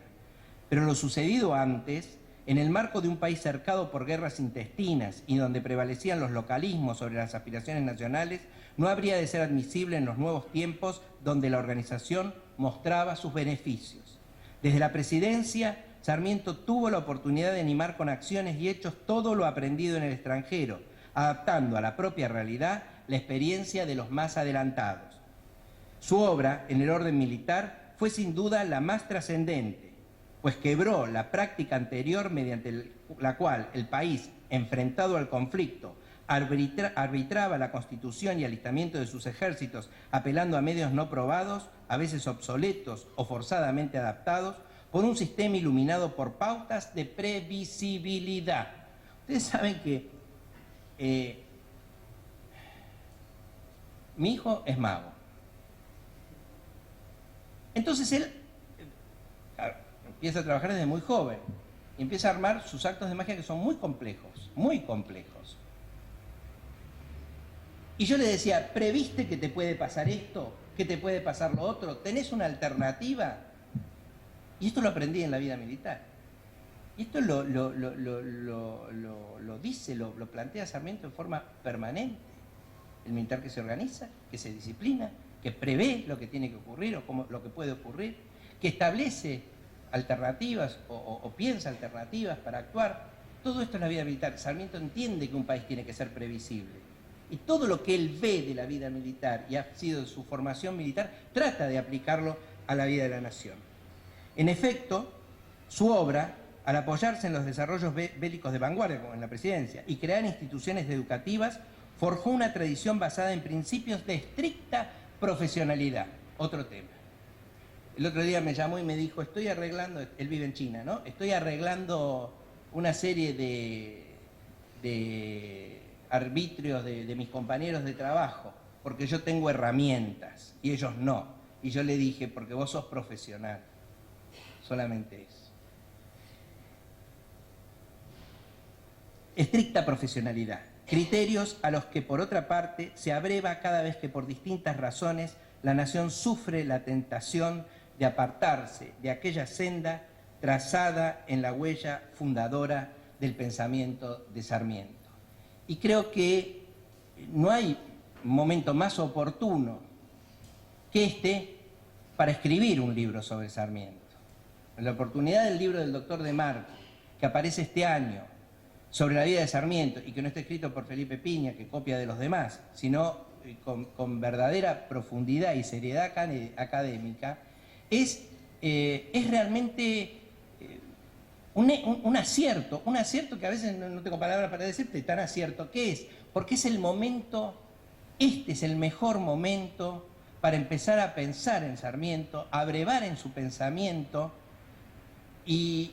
Pero lo sucedido antes, en el marco de un país cercado por guerras intestinas y donde prevalecían los localismos sobre las aspiraciones nacionales, no habría de ser admisible en los nuevos tiempos donde la organización mostraba sus beneficios. Desde la presidencia, Sarmiento tuvo la oportunidad de animar con acciones y hechos todo lo aprendido en el extranjero, adaptando a la propia realidad la experiencia de los más adelantados. Su obra en el orden militar fue sin duda la más trascendente, pues quebró la práctica anterior mediante la cual el país, enfrentado al conflicto, arbitraba la constitución y alistamiento de sus ejércitos apelando a medios no probados, a veces obsoletos o forzadamente adaptados, por un sistema iluminado por pautas de previsibilidad. Ustedes saben que mi hijo es mago. Entonces él empieza a trabajar desde muy joven y empieza a armar sus actos de magia que son muy complejos, muy complejos. Y yo le decía, ¿previste que te puede pasar esto? que te puede pasar lo otro, tenés una alternativa. Y esto lo aprendí en la vida militar. Y esto lo dice, lo plantea Sarmiento en forma permanente. El militar que se organiza, que se disciplina, que prevé lo que tiene que ocurrir o lo que puede ocurrir, que establece alternativas o piensa alternativas para actuar. Todo esto es la vida militar. Sarmiento entiende que un país tiene que ser previsible. Y todo lo que él ve de la vida militar y ha sido su formación militar, trata de aplicarlo a la vida de la nación. En efecto, su obra, al apoyarse en los desarrollos bélicos de vanguardia, como en la presidencia, y crear instituciones educativas, forjó una tradición basada en principios de estricta profesionalidad. Otro tema. El otro día me llamó y me dijo, estoy arreglando, él vive en China, ¿no? Estoy arreglando una serie de arbitrios de mis compañeros de trabajo, porque yo tengo herramientas y ellos no. Y yo le dije, porque vos sos profesional. Solamente eso. Estricta profesionalidad. Criterios a los que, por otra parte, se abreva cada vez que por distintas razones la nación sufre la tentación de apartarse de aquella senda trazada en la huella fundadora del pensamiento de Sarmiento. Y creo que no hay momento más oportuno que este para escribir un libro sobre Sarmiento. La oportunidad del libro del doctor de Marco, que aparece este año, sobre la vida de Sarmiento, y que no está escrito por Felipe Piña, que copia de los demás, sino con verdadera profundidad y seriedad académica, es realmente un acierto que a veces no tengo palabras para decirte tan acierto que es, porque es el momento, este es el mejor momento para empezar a pensar en Sarmiento, a brevar en su pensamiento y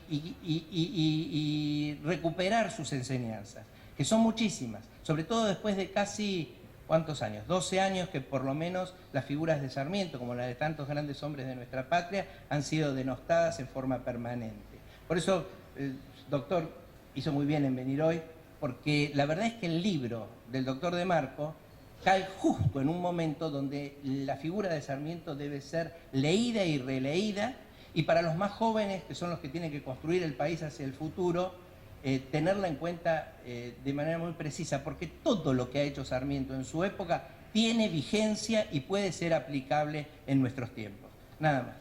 recuperar sus enseñanzas, que son muchísimas, sobre todo después de casi, ¿cuántos años? 12 años que por lo menos las figuras de Sarmiento, como las de tantos grandes hombres de nuestra patria, han sido denostadas en forma permanente. Por eso, el doctor hizo muy bien en venir hoy, porque la verdad es que el libro del doctor de Marco cae justo en un momento donde la figura de Sarmiento debe ser leída y releída, y para los más jóvenes, que son los que tienen que construir el país hacia el futuro, tenerla en cuenta de manera muy precisa, porque todo lo que ha hecho Sarmiento en su época tiene vigencia y puede ser aplicable en nuestros tiempos. Nada más.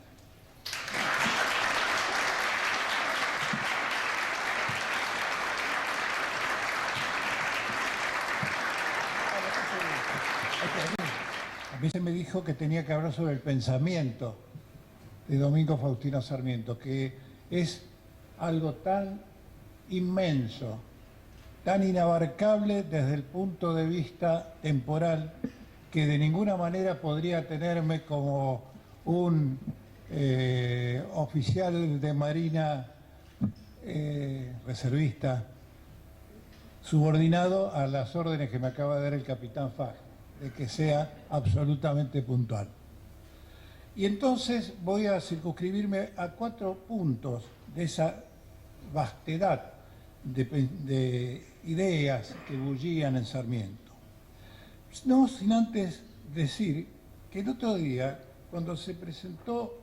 A mí se me dijo que tenía que hablar sobre el pensamiento de Domingo Faustino Sarmiento, que es algo tan inmenso, tan inabarcable desde el punto de vista temporal, que de ninguna manera podría tenerme como un oficial de marina reservista subordinado a las órdenes que me acaba de dar el capitán Faj, de que sea absolutamente puntual. Y entonces voy a circunscribirme a 4 puntos de esa vastedad de ideas que bullían en Sarmiento. No sin antes decir que el otro día, cuando se presentó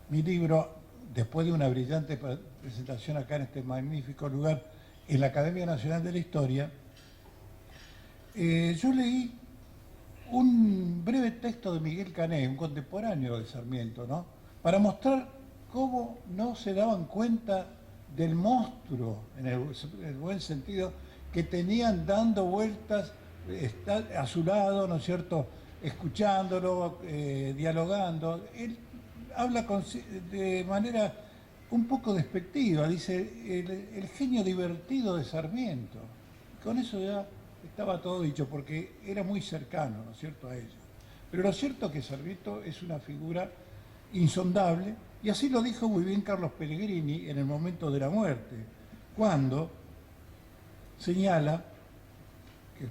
mi libro, después de una brillante presentación acá en este magnífico lugar, en la Academia Nacional de la Historia, yo leí un breve texto de Miguel Cané, un contemporáneo de Sarmiento, ¿no?, para mostrar cómo no se daban cuenta del monstruo, en el buen sentido, que tenían dando vueltas a su lado, ¿no es cierto?, escuchándolo, dialogando. Él habla de manera un poco despectiva, dice el genio divertido de Sarmiento. Con eso ya estaba todo dicho, porque era muy cercano, ¿no es cierto?, a ellos. Pero lo cierto es que Sarmiento es una figura insondable, y así lo dijo muy bien Carlos Pellegrini en el momento de la muerte, cuando señala, que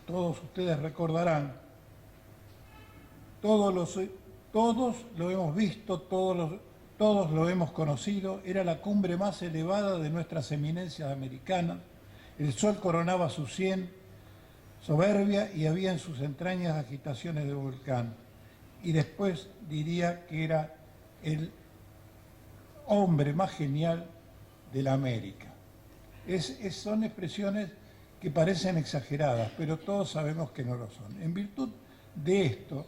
todos ustedes recordarán, todos lo hemos visto, todos lo hemos conocido, era la cumbre más elevada de nuestras eminencias americanas, el sol coronaba su sien soberbia y había en sus entrañas agitaciones de volcán. y después diría que era el hombre más genial de la América. Son expresiones que parecen exageradas, pero todos sabemos que no lo son. En virtud de esto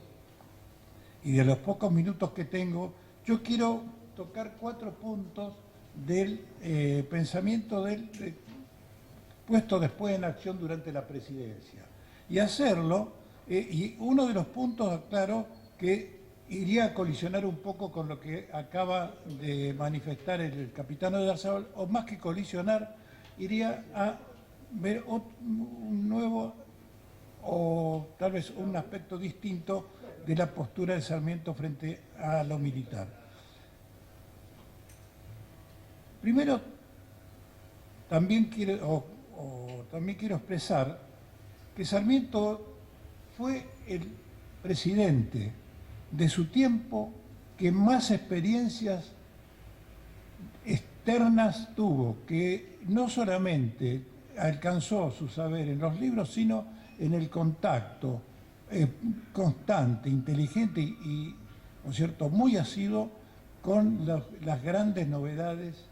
y de los pocos minutos que tengo, yo quiero tocar 4 puntos del pensamiento puesto después en acción durante la presidencia. Y hacerlo, y uno de los puntos, claro, que iría a colisionar un poco con lo que acaba de manifestar el capitán Oyarzábal, o más que colisionar, iría a ver un nuevo o tal vez un aspecto distinto de la postura de Sarmiento frente a lo militar. Primero, también quiero expresar que Sarmiento fue el presidente de su tiempo que más experiencias externas tuvo, que no solamente alcanzó su saber en los libros, sino en el contacto constante, inteligente y, ¿no es cierto?, muy asiduo con las grandes novedades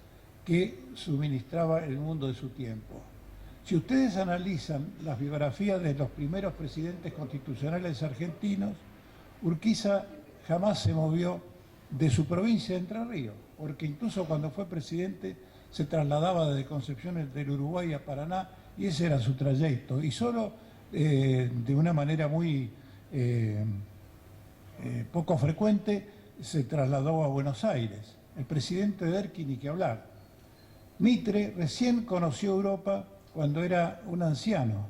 que suministraba el mundo de su tiempo. Si ustedes analizan las biografías de los primeros presidentes constitucionales argentinos, Urquiza jamás se movió de su provincia de Entre Ríos, porque incluso cuando fue presidente se trasladaba desde Concepción del Uruguay a Paraná y ese era su trayecto. Y solo de una manera muy poco frecuente se trasladó a Buenos Aires. El presidente Derqui ni que hablar. Mitre recién conoció Europa cuando era un anciano.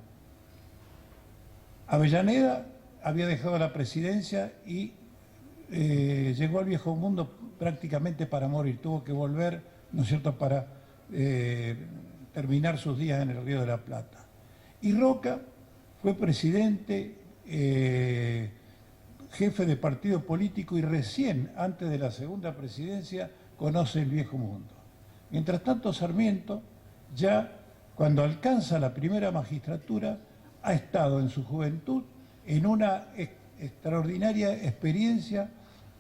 Avellaneda había dejado la presidencia y llegó al viejo mundo prácticamente para morir. Tuvo que volver, ¿no es cierto?, para terminar sus días en el Río de la Plata. Y Roca fue presidente, jefe de partido político y recién, antes de la segunda presidencia, conoce el viejo mundo. Mientras tanto, Sarmiento, ya cuando alcanza la primera magistratura, ha estado en su juventud en una extraordinaria experiencia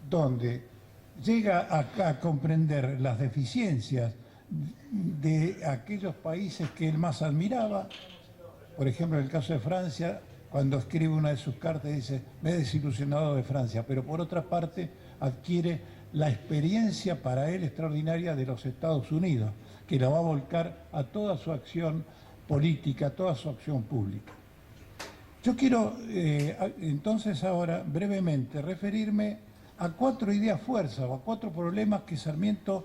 donde llega a comprender las deficiencias de aquellos países que él más admiraba. Por ejemplo, en el caso de Francia, cuando escribe una de sus cartas dice: me he desilusionado de Francia, pero por otra parte adquiere la experiencia para él extraordinaria de los Estados Unidos, que la va a volcar a toda su acción política, a toda su acción pública. Yo quiero entonces ahora brevemente referirme a 4 ideas fuerza o a 4 problemas que Sarmiento,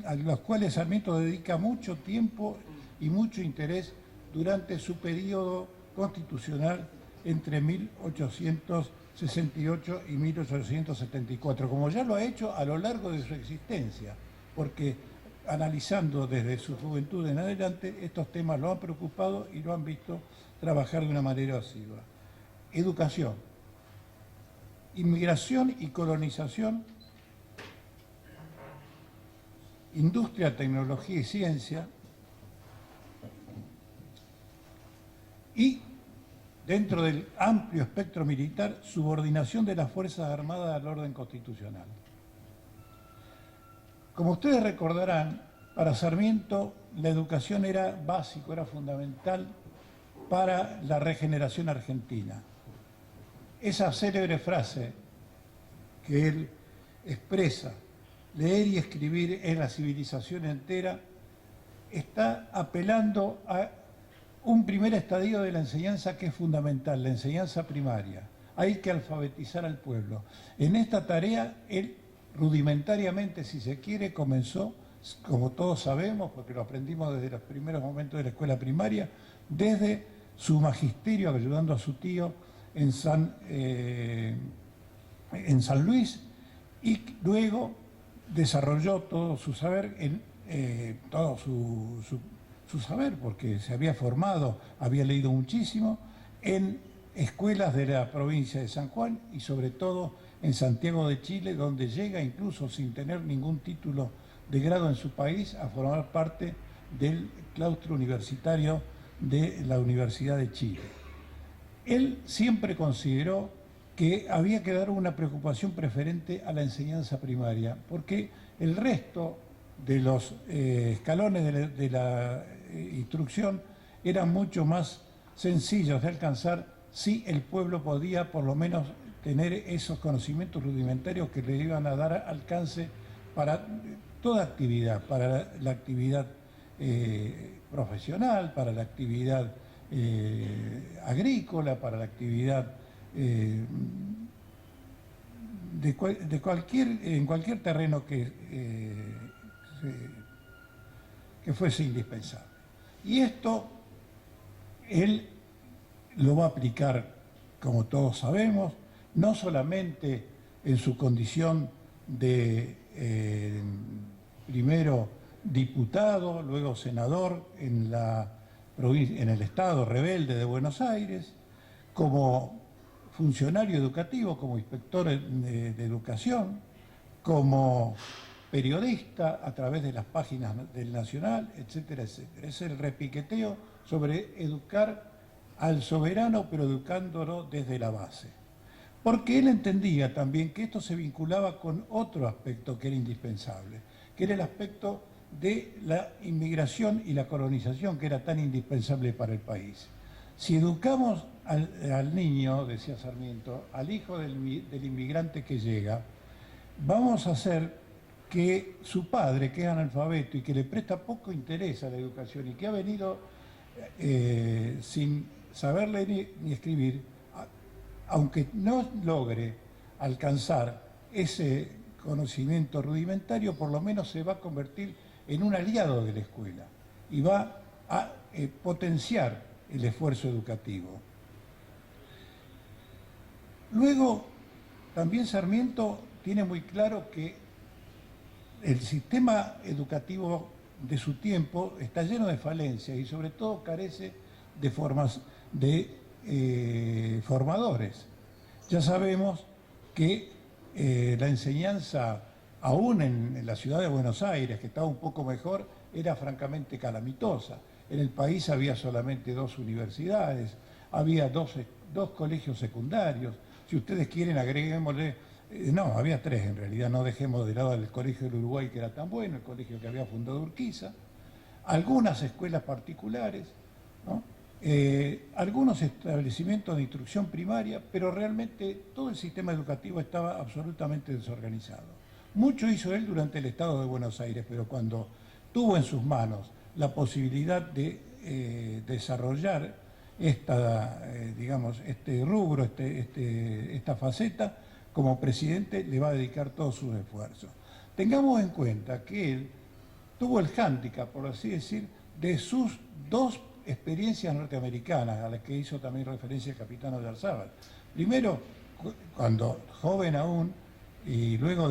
a los cuales Sarmiento dedica mucho tiempo y mucho interés durante su periodo constitucional entre 1868 y 1874, como ya lo ha hecho a lo largo de su existencia, porque analizando desde su juventud en adelante, estos temas lo han preocupado y lo han visto trabajar de una manera asidua. Educación, inmigración y colonización, industria, tecnología y ciencia, y dentro del amplio espectro militar, subordinación de las Fuerzas Armadas al orden constitucional. Como ustedes recordarán, para Sarmiento la educación era básico, era fundamental para la regeneración argentina. Esa célebre frase que él expresa, leer y escribir es la civilización entera, está apelando a un primer estadio de la enseñanza que es fundamental, la enseñanza primaria. Hay que alfabetizar al pueblo. En esta tarea, él rudimentariamente, si se quiere, comenzó, como todos sabemos, porque lo aprendimos desde los primeros momentos de la escuela primaria, desde su magisterio, ayudando a su tío en San Luis, y luego desarrolló todo su saber, todo su saber, porque se había formado, había leído muchísimo, en escuelas de la provincia de San Juan y sobre todo en Santiago de Chile, donde llega incluso sin tener ningún título de grado en su país a formar parte del claustro universitario de la Universidad de Chile. Él siempre consideró que había que dar una preocupación preferente a la enseñanza primaria, porque el resto de los escalones de la instrucción eran mucho más sencillos de alcanzar si el pueblo podía por lo menos tener esos conocimientos rudimentarios que le iban a dar alcance para toda actividad, para la actividad profesional, para la actividad agrícola, para la actividad en cualquier terreno que fuese indispensable. Y esto él lo va a aplicar, como todos sabemos, no solamente en su condición de primero diputado, luego senador en el Estado rebelde de Buenos Aires, como funcionario educativo, como inspector de educación, como periodista a través de las páginas del Nacional, etcétera, etcétera. Es el repiqueteo sobre educar al soberano, pero educándolo desde la base. Porque él entendía también que esto se vinculaba con otro aspecto que era indispensable, que era el aspecto de la inmigración y la colonización, que era tan indispensable para el país. Si educamos al niño, decía Sarmiento, al hijo del inmigrante que llega, vamos a hacer que su padre, que es analfabeto y que le presta poco interés a la educación y que ha venido sin saber leer ni escribir, aunque no logre alcanzar ese conocimiento rudimentario, por lo menos se va a convertir en un aliado de la escuela y va a potenciar el esfuerzo educativo. Luego, también Sarmiento tiene muy claro que el sistema educativo de su tiempo está lleno de falencias y sobre todo carece de formadores. Ya sabemos que la enseñanza, aún en la ciudad de Buenos Aires, que estaba un poco mejor, era francamente calamitosa. En el país había solamente 2 universidades, había dos colegios secundarios. Si ustedes quieren, agreguémosle, no, había 3 en realidad, no dejemos de lado el Colegio del Uruguay, que era tan bueno, el colegio que había fundado Urquiza, algunas escuelas particulares, ¿no? Algunos establecimientos de instrucción primaria, pero realmente todo el sistema educativo estaba absolutamente desorganizado. Mucho hizo él durante el Estado de Buenos Aires, pero cuando tuvo en sus manos la posibilidad de desarrollar este rubro, esta faceta, como presidente le va a dedicar todos sus esfuerzos. Tengamos en cuenta que él tuvo el hándicap, por así decir, de sus 2 experiencias norteamericanas, a las que hizo también referencia el capitán Oyarzábal. Primero, cuando joven aún, y luego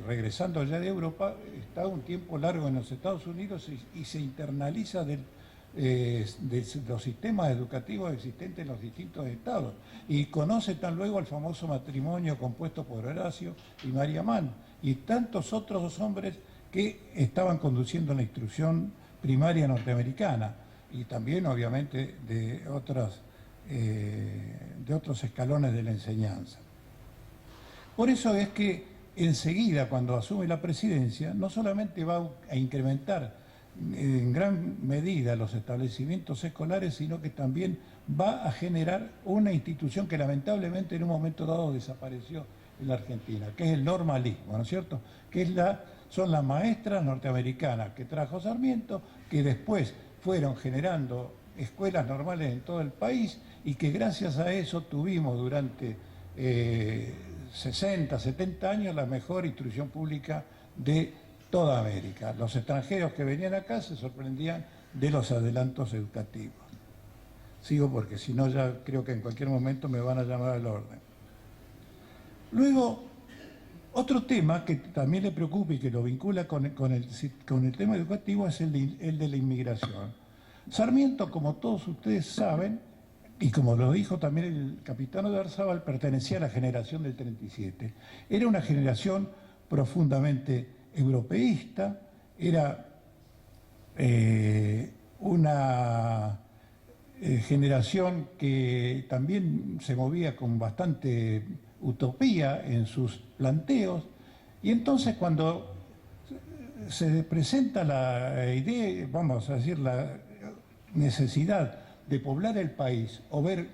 regresando allá de Europa, está un tiempo largo en los Estados Unidos y se internaliza de los sistemas educativos existentes en los distintos estados. Y conoce tan luego el famoso matrimonio compuesto por Horacio y María Mann, y tantos otros hombres que estaban conduciendo la instrucción primaria norteamericana, y también obviamente de otros escalones de la enseñanza. Por eso es que enseguida, cuando asume la presidencia, no solamente va a incrementar en gran medida los establecimientos escolares, sino que también va a generar una institución que lamentablemente en un momento dado desapareció en la Argentina, que es el normalismo, ¿no es cierto? Que son las maestras norteamericanas que trajo Sarmiento, que después fueron generando escuelas normales en todo el país y que gracias a eso tuvimos durante 60, 70 años la mejor instrucción pública de toda América. Los extranjeros que venían acá se sorprendían de los adelantos educativos. Sigo porque si no ya creo que en cualquier momento me van a llamar al orden. Luego, otro tema que también le preocupa y que lo vincula con el tema educativo es el de la inmigración. Sarmiento, como todos ustedes saben, y como lo dijo también el capitán Oyarzábal, pertenecía a la generación del 37. Era una generación profundamente europeísta, era una generación que también se movía con bastante utopía en sus planteos, y entonces cuando se presenta la idea, vamos a decir, la necesidad de poblar el país o ver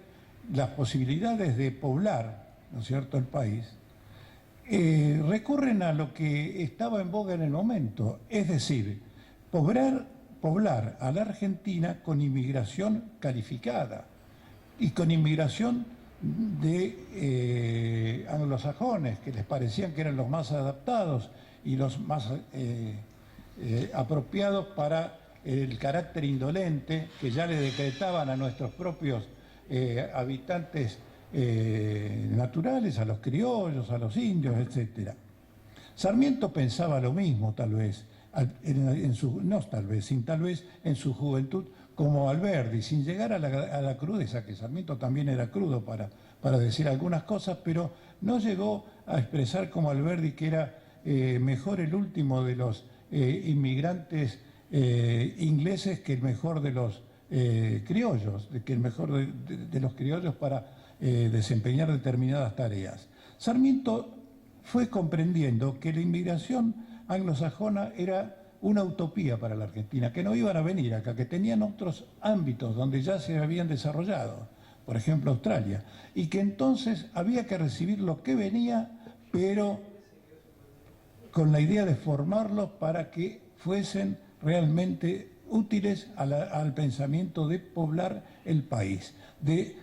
las posibilidades de poblar, ¿no es cierto?, el país, recurren a lo que estaba en boga en el momento, es decir, poblar a la Argentina con inmigración calificada y con inmigración de anglosajones, que les parecían que eran los más adaptados y los más apropiados para el carácter indolente que ya le decretaban a nuestros propios habitantes naturales, a los criollos, a los indios, etc. Sarmiento pensaba lo mismo, tal vez, en su juventud, como Alberdi, sin llegar a la crudeza, que Sarmiento también era crudo para decir algunas cosas, pero no llegó a expresar como Alberdi que era mejor el último de los inmigrantes ingleses que el mejor de los criollos, que el mejor de los criollos para desempeñar determinadas tareas. Sarmiento fue comprendiendo que la inmigración anglosajona era una utopía para la Argentina, que no iban a venir acá, que tenían otros ámbitos donde ya se habían desarrollado, por ejemplo Australia, y que entonces había que recibir lo que venía, pero con la idea de formarlos para que fuesen realmente útiles al pensamiento de poblar el país, de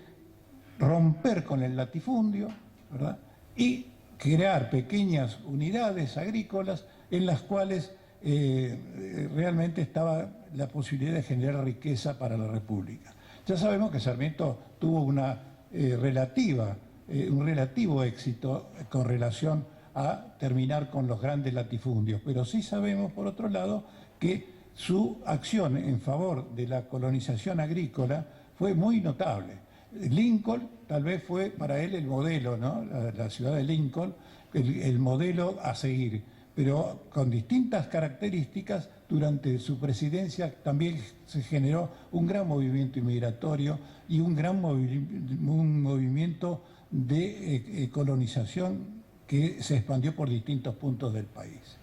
romper con el latifundio, ¿verdad?, y crear pequeñas unidades agrícolas en las cuales realmente estaba la posibilidad de generar riqueza para la República. Ya sabemos que Sarmiento tuvo un relativo éxito con relación a terminar con los grandes latifundios, pero sí sabemos, por otro lado, que su acción en favor de la colonización agrícola fue muy notable. Lincoln tal vez fue para él el modelo, ¿no? La ciudad de Lincoln, el modelo a seguir, pero con distintas características. Durante su presidencia también se generó un gran movimiento inmigratorio y un gran movimiento de colonización que se expandió por distintos puntos del país.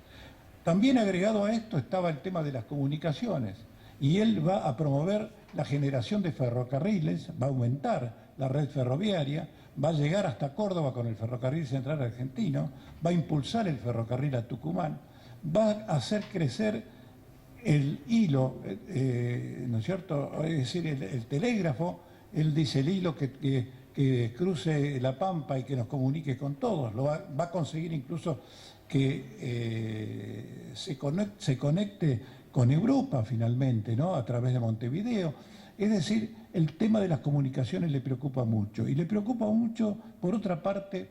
También agregado a esto estaba el tema de las comunicaciones, y él va a promover la generación de ferrocarriles, va a aumentar la red ferroviaria, va a llegar hasta Córdoba con el ferrocarril central argentino, va a impulsar el ferrocarril a Tucumán, va a hacer crecer el hilo, ¿no es cierto?, es decir, el telégrafo. Él dice el hilo que cruce la Pampa y que nos comunique con todos, va a conseguir incluso que se conecte con Europa finalmente, ¿no?, a través de Montevideo. Es decir, el tema de las comunicaciones le preocupa mucho, y le preocupa mucho, por otra parte,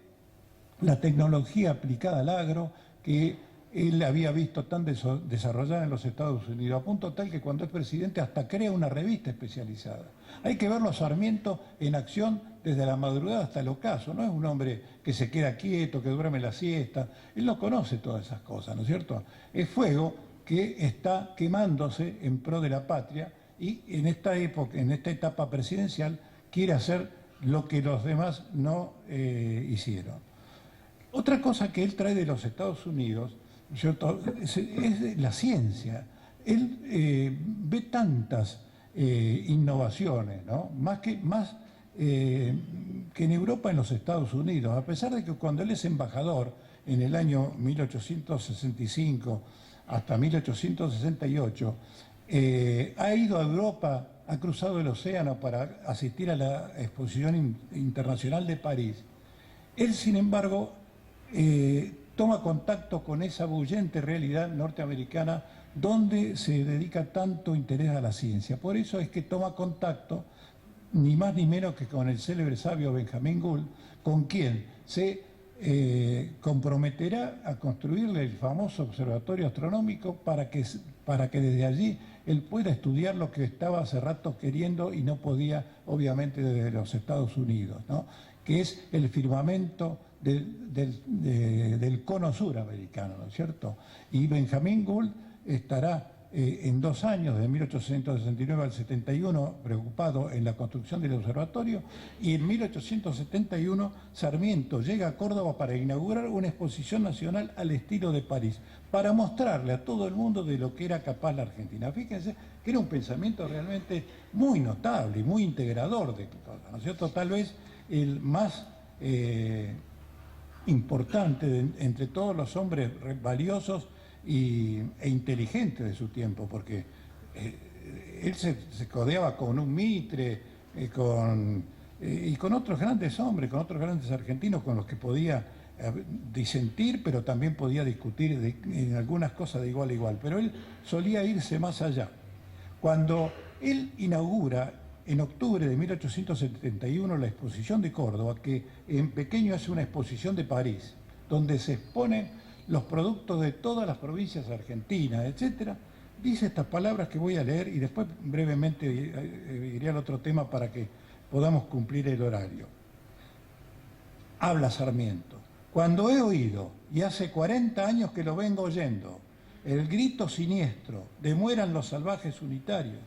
la tecnología aplicada al agro, que él había visto tan desarrollada en los Estados Unidos, a punto tal que cuando es presidente hasta crea una revista especializada. Hay que verlo a Sarmiento en acción desde la madrugada hasta el ocaso. No es un hombre que se queda quieto, que duerme la siesta. Él no conoce todas esas cosas, ¿no es cierto? Es fuego que está quemándose en pro de la patria, y en esta época, en esta etapa presidencial, quiere hacer lo que los demás no hicieron. Otra cosa que él trae de los Estados Unidos, ¿cierto?, es la ciencia. Él ve tantas innovaciones, ¿no?, más que en Europa, en los Estados Unidos, a pesar de que cuando él es embajador en el año 1865 hasta 1868, ha ido a Europa, ha cruzado el océano para asistir a la Exposición Internacional de París. Él, sin embargo, toma contacto con esa bullente realidad norteamericana donde se dedica tanto interés a la ciencia. Por eso es que toma contacto, ni más ni menos que con el célebre sabio Benjamín Gould, con quien se comprometerá a construirle el famoso observatorio astronómico para que desde allí él pueda estudiar lo que estaba hace rato queriendo y no podía, obviamente, desde los Estados Unidos, ¿no?, que es el firmamento del cono suramericano, ¿no es cierto? Y Benjamín Gould estará en 2 años, de 1869 al 71, preocupado en la construcción del observatorio, y en 1871 Sarmiento llega a Córdoba para inaugurar una exposición nacional al estilo de París, para mostrarle a todo el mundo de lo que era capaz la Argentina. Fíjense que era un pensamiento realmente muy notable y muy integrador de cosas, ¿no es cierto? Tal vez el más importante entre todos los hombres valiosos e inteligente de su tiempo, porque él se codeaba con un Mitre, y con otros grandes hombres, con otros grandes argentinos con los que podía disentir, pero también podía discutir en algunas cosas de igual a igual. Pero él solía irse más allá. Cuando él inaugura en octubre de 1871 la exposición de Córdoba, que en pequeño hace una exposición de París, donde se exponen los productos de todas las provincias argentinas, etcétera, dice estas palabras que voy a leer y después brevemente iré al otro tema para que podamos cumplir el horario. Habla Sarmiento: cuando he oído, y hace 40 años que lo vengo oyendo, el grito siniestro de mueran los salvajes unitarios,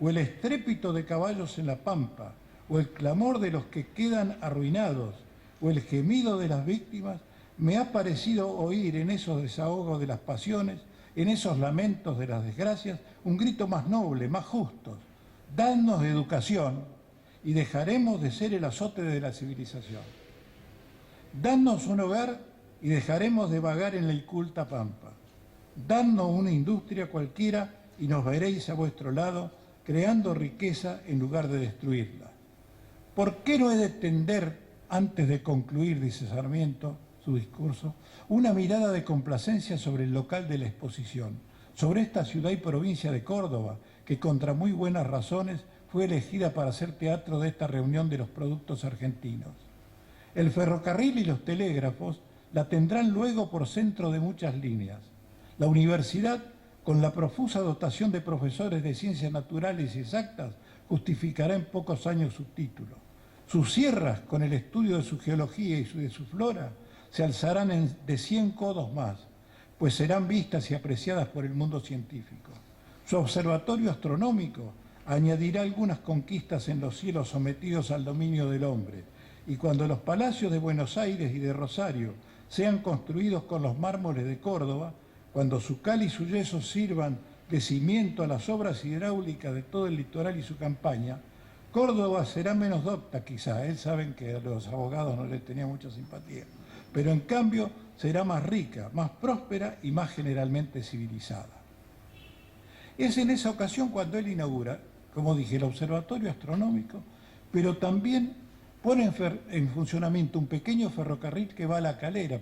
o el estrépito de caballos en la pampa, o el clamor de los que quedan arruinados, o el gemido de las víctimas, me ha parecido oír en esos desahogos de las pasiones, en esos lamentos de las desgracias, un grito más noble, más justo: dadnos educación y dejaremos de ser el azote de la civilización. Dadnos un hogar y dejaremos de vagar en la inculta pampa. Dadnos una industria cualquiera y nos veréis a vuestro lado, creando riqueza en lugar de destruirla. ¿Por qué no he de tender, antes de concluir, dice Sarmiento, su discurso, una mirada de complacencia sobre el local de la exposición, sobre esta ciudad y provincia de Córdoba, que contra muy buenas razones fue elegida para ser teatro de esta reunión de los productos argentinos? El ferrocarril y los telégrafos la tendrán luego por centro de muchas líneas. La universidad, con la profusa dotación de profesores de ciencias naturales y exactas, justificará en pocos años su título. Sus sierras, con el estudio de su geología y de su flora, se alzarán de 100 codos más, pues serán vistas y apreciadas por el mundo científico. Su observatorio astronómico añadirá algunas conquistas en los cielos sometidos al dominio del hombre, y cuando los palacios de Buenos Aires y de Rosario sean construidos con los mármoles de Córdoba, cuando su cal y su yeso sirvan de cimiento a las obras hidráulicas de todo el litoral y su campaña, Córdoba será menos docta quizá. Él saben que a los abogados no les tenía mucha simpatía, pero en cambio será más rica, más próspera y más generalmente civilizada. Es en esa ocasión cuando él inaugura, como dije, el observatorio astronómico, pero también pone en funcionamiento un pequeño ferrocarril que va a La Calera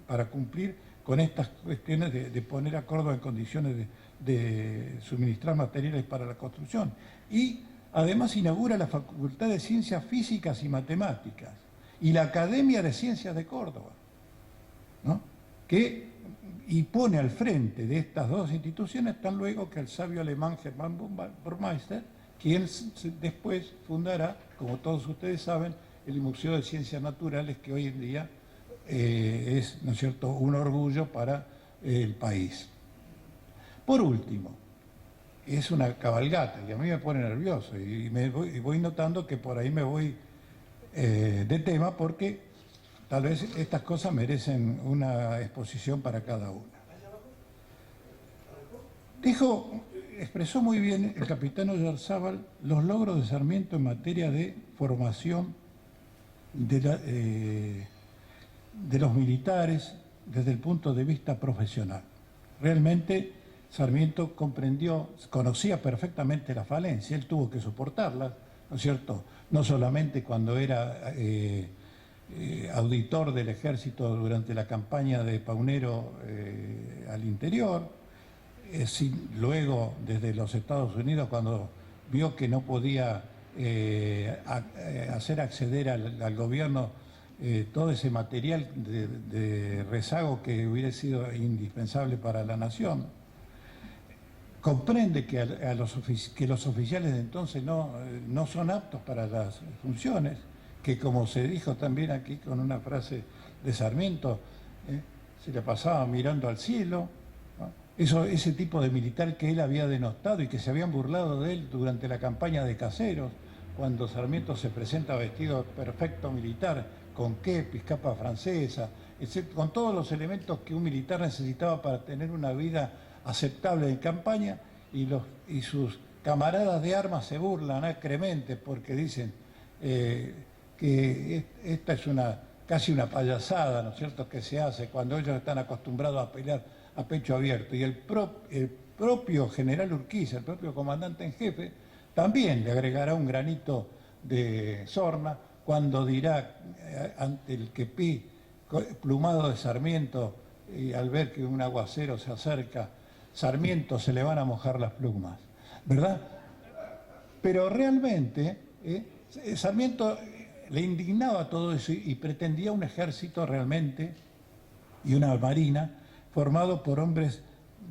para cumplir con estas cuestiones de poner a Córdoba en condiciones de suministrar materiales para la construcción. Y además inaugura la Facultad de Ciencias Físicas y Matemáticas y la Academia de Ciencias de Córdoba, ¿no? Y pone al frente de estas dos instituciones tan luego que el sabio alemán Hermann Burmeister, quien después fundará, como todos ustedes saben, el Museo de Ciencias Naturales, que hoy en día es, ¿no es cierto?, un orgullo para el país. Por último, es una cabalgata y a mí me pone nervioso y voy notando que por ahí me voy de tema, porque tal vez estas cosas merecen una exposición para cada una. Expresó muy bien el capitán Oyarzábal los logros de Sarmiento en materia de formación de los militares desde el punto de vista profesional. Realmente Sarmiento conocía perfectamente la falencia, él tuvo que soportarla, ¿no es cierto? No solamente cuando era auditor del ejército durante la campaña de Paunero al interior, luego desde los Estados Unidos cuando vio que no podía hacer acceder al gobierno todo ese material de rezago que hubiera sido indispensable para la nación. Comprende que los oficiales de entonces no son aptos para las funciones, que como se dijo también aquí con una frase de Sarmiento, se le pasaba mirando al cielo, ¿no? ese tipo de militar que él había denostado y que se habían burlado de él durante la campaña de Caseros, cuando Sarmiento se presenta vestido perfecto militar, con kepis, capa francesa, con todos los elementos que un militar necesitaba para tener una vida aceptable en campaña, y sus camaradas de armas se burlan acremente porque dicen que esta es casi una payasada, ¿no es cierto?, que se hace cuando ellos están acostumbrados a pelear a pecho abierto. Y el propio general Urquiza, el propio comandante en jefe, también le agregará un granito de sorna cuando dirá ante el kepí plumado de Sarmiento, y al ver que un aguacero se acerca, Sarmiento, se le van a mojar las plumas, ¿verdad? Pero realmente Sarmiento le indignaba todo eso y pretendía un ejército realmente y una marina formado por hombres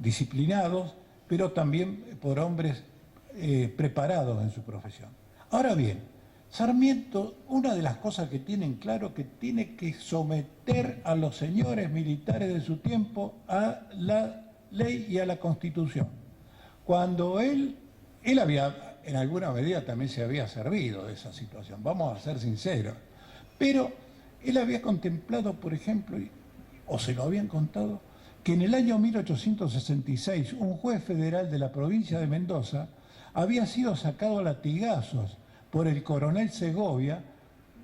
disciplinados, pero también por hombres preparados en su profesión. Ahora bien, Sarmiento, una de las cosas que tiene en claro, que tiene que someter a los señores militares de su tiempo a la ley y a la Constitución. Cuando él había, en alguna medida también se había servido de esa situación, vamos a ser sinceros, pero él había contemplado, por ejemplo, o se lo habían contado, que en el año 1866 un juez federal de la provincia de Mendoza había sido sacado a latigazos por el coronel Segovia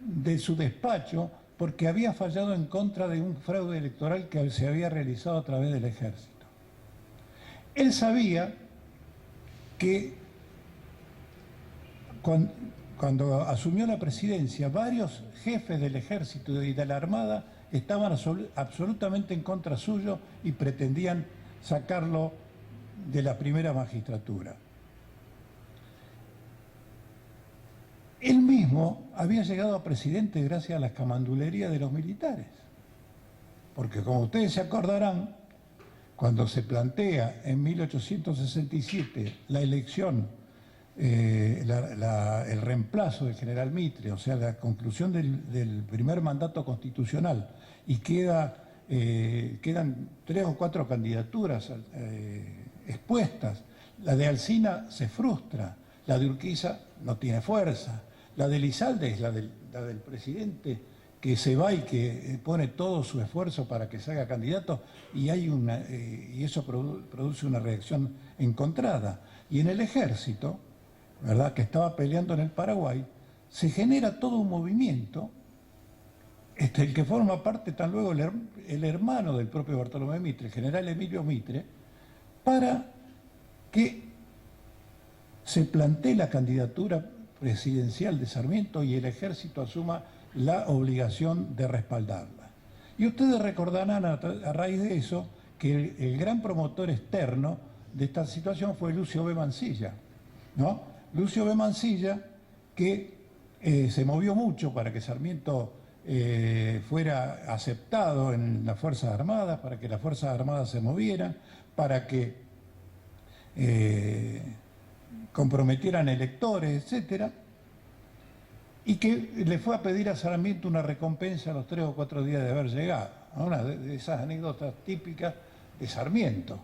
de su despacho porque había fallado en contra de un fraude electoral que se había realizado a través del ejército. Él sabía que cuando asumió la presidencia, varios jefes del ejército y de la armada estaban absolutamente en contra suyo y pretendían sacarlo de la primera magistratura. Él mismo había llegado a presidente gracias a las camandulerías de los militares, porque como ustedes se acordarán, cuando se plantea en 1867 la elección, el reemplazo del general Mitre, o sea, la conclusión del primer mandato constitucional, y quedan 3 o 4 candidaturas expuestas, la de Alsina se frustra, la de Urquiza no tiene fuerza, la de Elizalde es la del presidente que se va y que pone todo su esfuerzo para que se haga candidato, y eso produce una reacción encontrada. Y en el ejército, ¿verdad?, que estaba peleando en el Paraguay, se genera todo un movimiento, el que forma parte tan luego el hermano del propio Bartolomé Mitre, el general Emilio Mitre, para que se plantee la candidatura presidencial de Sarmiento y el ejército asuma la obligación de respaldarla. Y ustedes recordarán a raíz de eso que el gran promotor externo de esta situación fue Lucio B. Mansilla, ¿no? Lucio B. Mansilla, que se movió mucho para que Sarmiento fuera aceptado en las Fuerzas Armadas, para que las Fuerzas Armadas se movieran, para que comprometieran electores, etcétera, y que le fue a pedir a Sarmiento una recompensa a los 3 o 4 días de haber llegado. Una de esas anécdotas típicas de Sarmiento,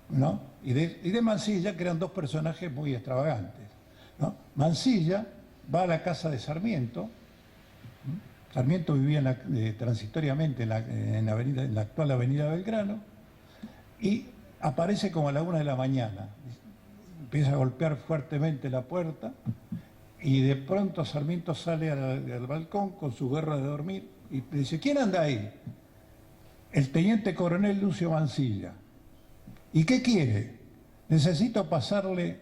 ¿no? Y de Mansilla, que eran 2 personajes muy extravagantes, ¿no? Mansilla va a la casa de Sarmiento. Sarmiento vivía transitoriamente en la actual avenida Belgrano, y aparece como a la 1 de la mañana. Empieza a golpear fuertemente la puerta y de pronto Sarmiento sale al balcón con su gorra de dormir y dice: ¿quién anda ahí? El teniente coronel Lucio Mansilla. ¿Y qué quiere? Necesito pasarle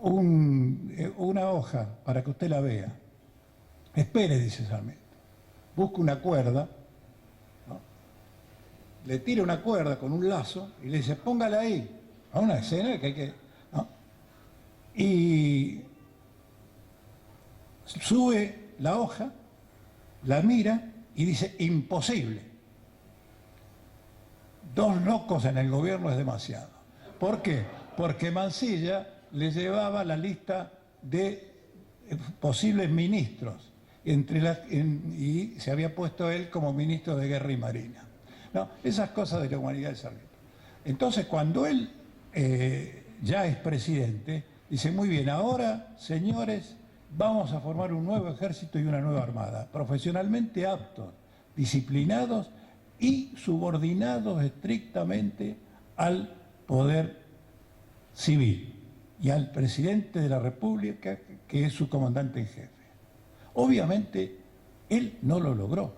una hoja para que usted la vea. Espere, dice Sarmiento. Busca una cuerda, ¿no? Le tira una cuerda con un lazo y le dice: póngala ahí. A una escena que hay que... ¿no? Y sube la hoja, la mira y dice: imposible. 2 locos en el gobierno es demasiado. ¿Por qué? Porque Mansilla le llevaba la lista de posibles ministros, y se había puesto él como ministro de Guerra y Marina. No, esas cosas de la humanidad de Sarmiento. Entonces, cuando él ya es presidente, dice, muy bien, ahora, señores, vamos a formar un nuevo ejército y una nueva armada, profesionalmente aptos, disciplinados y subordinados estrictamente al poder civil y al presidente de la República, que es su comandante en jefe. Obviamente, él no lo logró,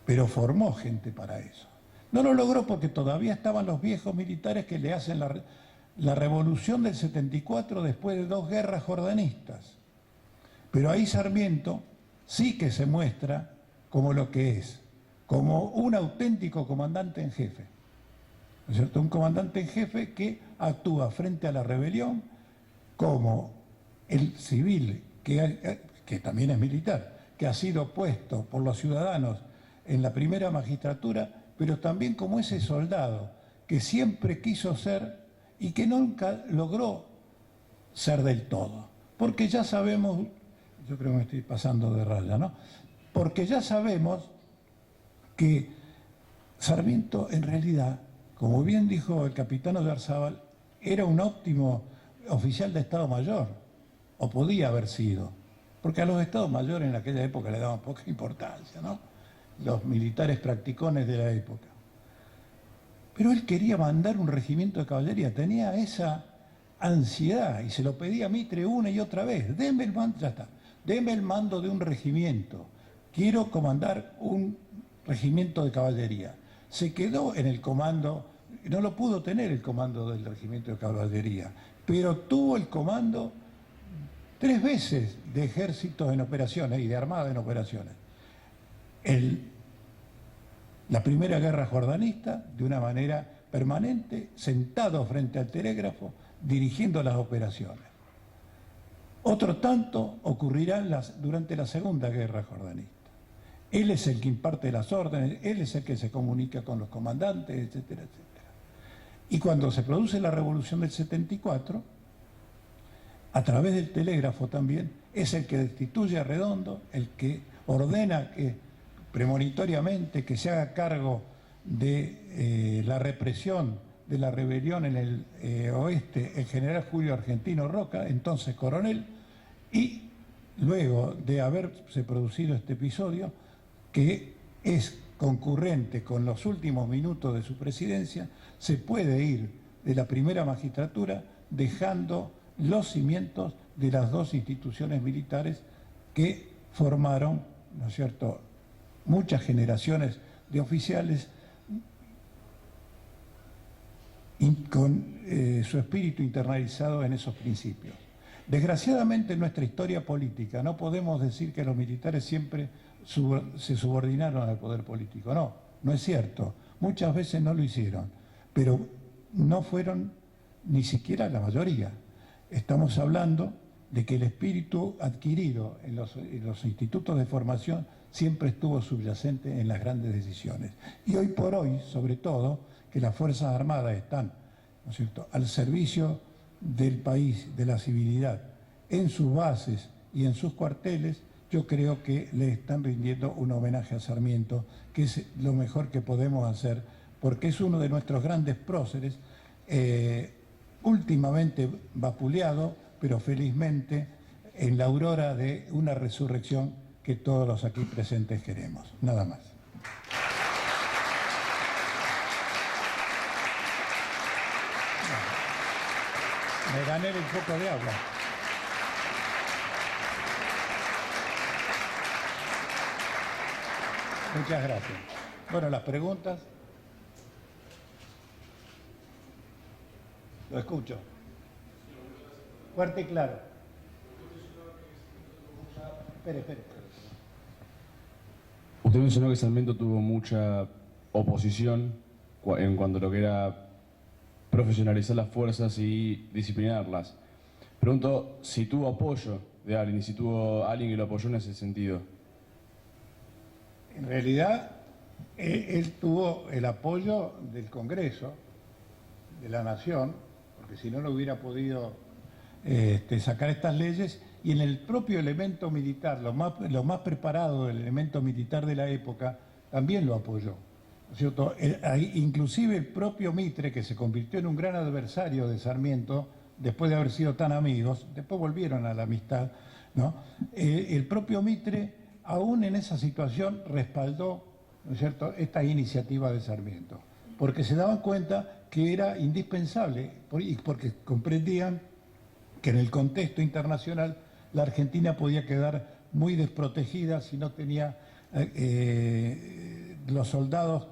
pero formó gente para eso. No lo logró porque todavía estaban los viejos militares que le hacen la revolución del 74 después de 2 guerras jordanistas. Pero ahí Sarmiento sí que se muestra como lo que es, como un auténtico comandante en jefe. ¿No es cierto? Un comandante en jefe que actúa frente a la rebelión como el civil, que también es militar, que ha sido puesto por los ciudadanos en la primera magistratura, pero también como ese soldado que siempre quiso ser y que nunca logró ser del todo. Porque ya sabemos, yo creo que me estoy pasando de raya, ¿no? Porque ya sabemos que Sarmiento en realidad, como bien dijo el capitán Oyarzábal, era un óptimo oficial de Estado Mayor, o podía haber sido, porque a los Estados Mayores en aquella época le daban poca importancia, ¿no? Los militares practicones de la época. Pero él quería mandar un regimiento de caballería, tenía esa ansiedad y se lo pedía a Mitre una y otra vez. Denme el mando, ya está, denme el mando de un regimiento, quiero comandar un regimiento de caballería. Se quedó en el comando, no lo pudo tener el comando del regimiento de caballería, pero tuvo el comando 3 veces de ejércitos en operaciones y de armada en operaciones. La primera guerra jordanista, de una manera permanente, sentado frente al telégrafo, dirigiendo las operaciones. Otro tanto ocurrirá durante la segunda guerra jordanista. Él es el que imparte las órdenes, él es el que se comunica con los comandantes, etcétera, etcétera. Y cuando se produce la revolución del 74, a través del telégrafo también, es el que destituye a Redondo, el que ordena que premonitoriamente que se haga cargo de la represión de la rebelión en el oeste el general Julio Argentino Roca, entonces coronel, y luego de haberse producido este episodio, que es concurrente con los últimos minutos de su presidencia, se puede ir de la primera magistratura dejando los cimientos de las 2 instituciones militares que formaron, ¿no es cierto?, muchas generaciones de oficiales con su espíritu internalizado en esos principios. Desgraciadamente en nuestra historia política no podemos decir que los militares siempre se subordinaron al poder político. No, no es cierto. Muchas veces no lo hicieron, pero no fueron ni siquiera la mayoría. Estamos hablando de que el espíritu adquirido en los institutos de formación siempre estuvo subyacente en las grandes decisiones. Y hoy por hoy, sobre todo, que las Fuerzas Armadas están, ¿no es cierto?, al servicio del país, de la civilidad, en sus bases y en sus cuarteles, yo creo que le están rindiendo un homenaje a Sarmiento, que es lo mejor que podemos hacer, porque es uno de nuestros grandes próceres, últimamente vapuleado, pero felizmente en la aurora de una resurrección que todos los aquí presentes queremos. Nada más. Me gané el poco de agua. Muchas gracias. Bueno, las preguntas. Lo escucho. Fuerte y claro. Espere. Usted mencionó que Sarmiento tuvo mucha oposición en cuanto a lo que era profesionalizar las fuerzas y disciplinarlas. Pregunto si tuvo apoyo de alguien y si tuvo alguien que lo apoyó en ese sentido. En realidad, él tuvo el apoyo del Congreso, de la Nación, porque si no, no hubiera podido sacar estas leyes, y en el propio elemento militar, lo más preparado del elemento militar de la época, también lo apoyó. ¿no es cierto? Inclusive el propio Mitre, que se convirtió en un gran adversario de Sarmiento, después de haber sido tan amigos, después volvieron a la amistad, ¿no? El propio Mitre, aún en esa situación, respaldó, ¿no es cierto?, esta iniciativa de Sarmiento, porque se daban cuenta que era indispensable y porque comprendían que en el contexto internacional la Argentina podía quedar muy desprotegida si no tenía los soldados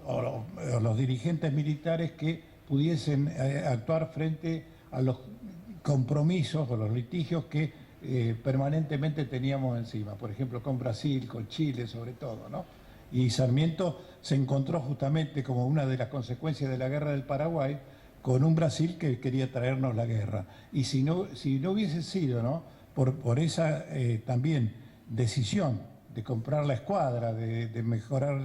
o los dirigentes militares que pudiesen actuar frente a los compromisos o los litigios que permanentemente teníamos encima, por ejemplo con Brasil, con Chile sobre todo, ¿no? Y Sarmiento se encontró justamente como una de las consecuencias de la guerra del Paraguay con un Brasil que quería traernos la guerra. Y si no hubiese sido, ¿no?, por esa también decisión de comprar la escuadra, de mejorar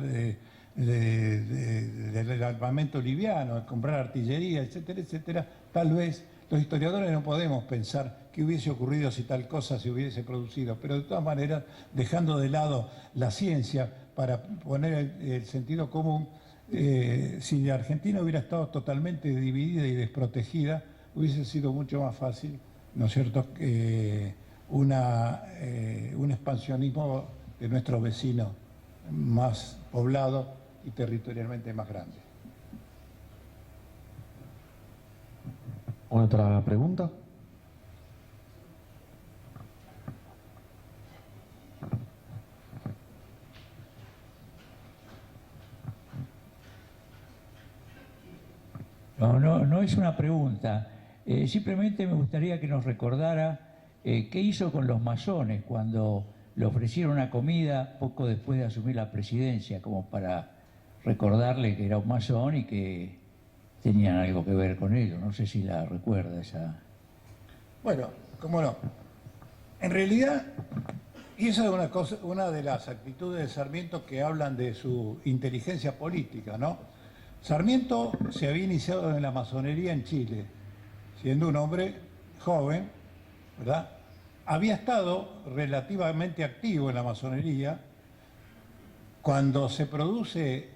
del armamento liviano, de comprar artillería, etcétera, etcétera, tal vez los historiadores no podemos pensar qué hubiese ocurrido si tal cosa se hubiese producido, pero de todas maneras, dejando de lado la ciencia para poner el sentido común, si la Argentina hubiera estado totalmente dividida y desprotegida, hubiese sido mucho más fácil, ¿no es cierto?, un expansionismo de nuestros vecinos más poblados y territorialmente más grandes. ¿Otra pregunta? No es una pregunta. Simplemente me gustaría que nos recordara qué hizo con los masones cuando le ofrecieron una comida poco después de asumir la presidencia, como para recordarle que era un masón y que tenían algo que ver con ello. No sé si la recuerda esa. Bueno, cómo no. En realidad, y esa es una de las actitudes de Sarmiento que hablan de su inteligencia política, ¿no? Sarmiento se había iniciado en la masonería en Chile, siendo un hombre joven, ¿verdad? Había estado relativamente activo en la masonería cuando se produce,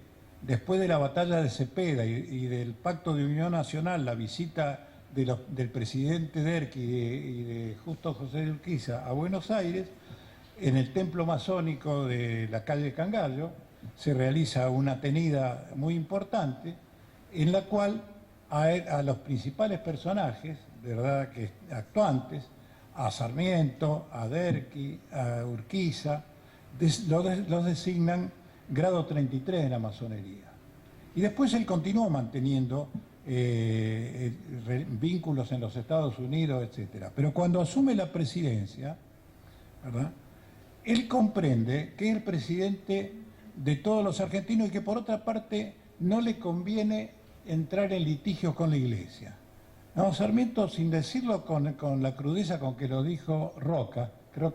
después de la batalla de Cepeda y del Pacto de Unión Nacional, la visita del presidente Derqui y de Justo José de Urquiza a Buenos Aires, en el templo masónico de la calle Cangallo, se realiza una tenida muy importante en la cual a los principales personajes, ¿verdad?, que actuantes, a Sarmiento, a Derqui, a Urquiza, los designan grado 33 en la masonería. Y después él continuó manteniendo vínculos en los Estados Unidos, etc. Pero cuando asume la presidencia, ¿verdad?, él comprende que es el presidente de todos los argentinos y que por otra parte no le conviene entrar en litigios con la Iglesia. No, Sarmiento, sin decirlo con la crudeza con que lo dijo Roca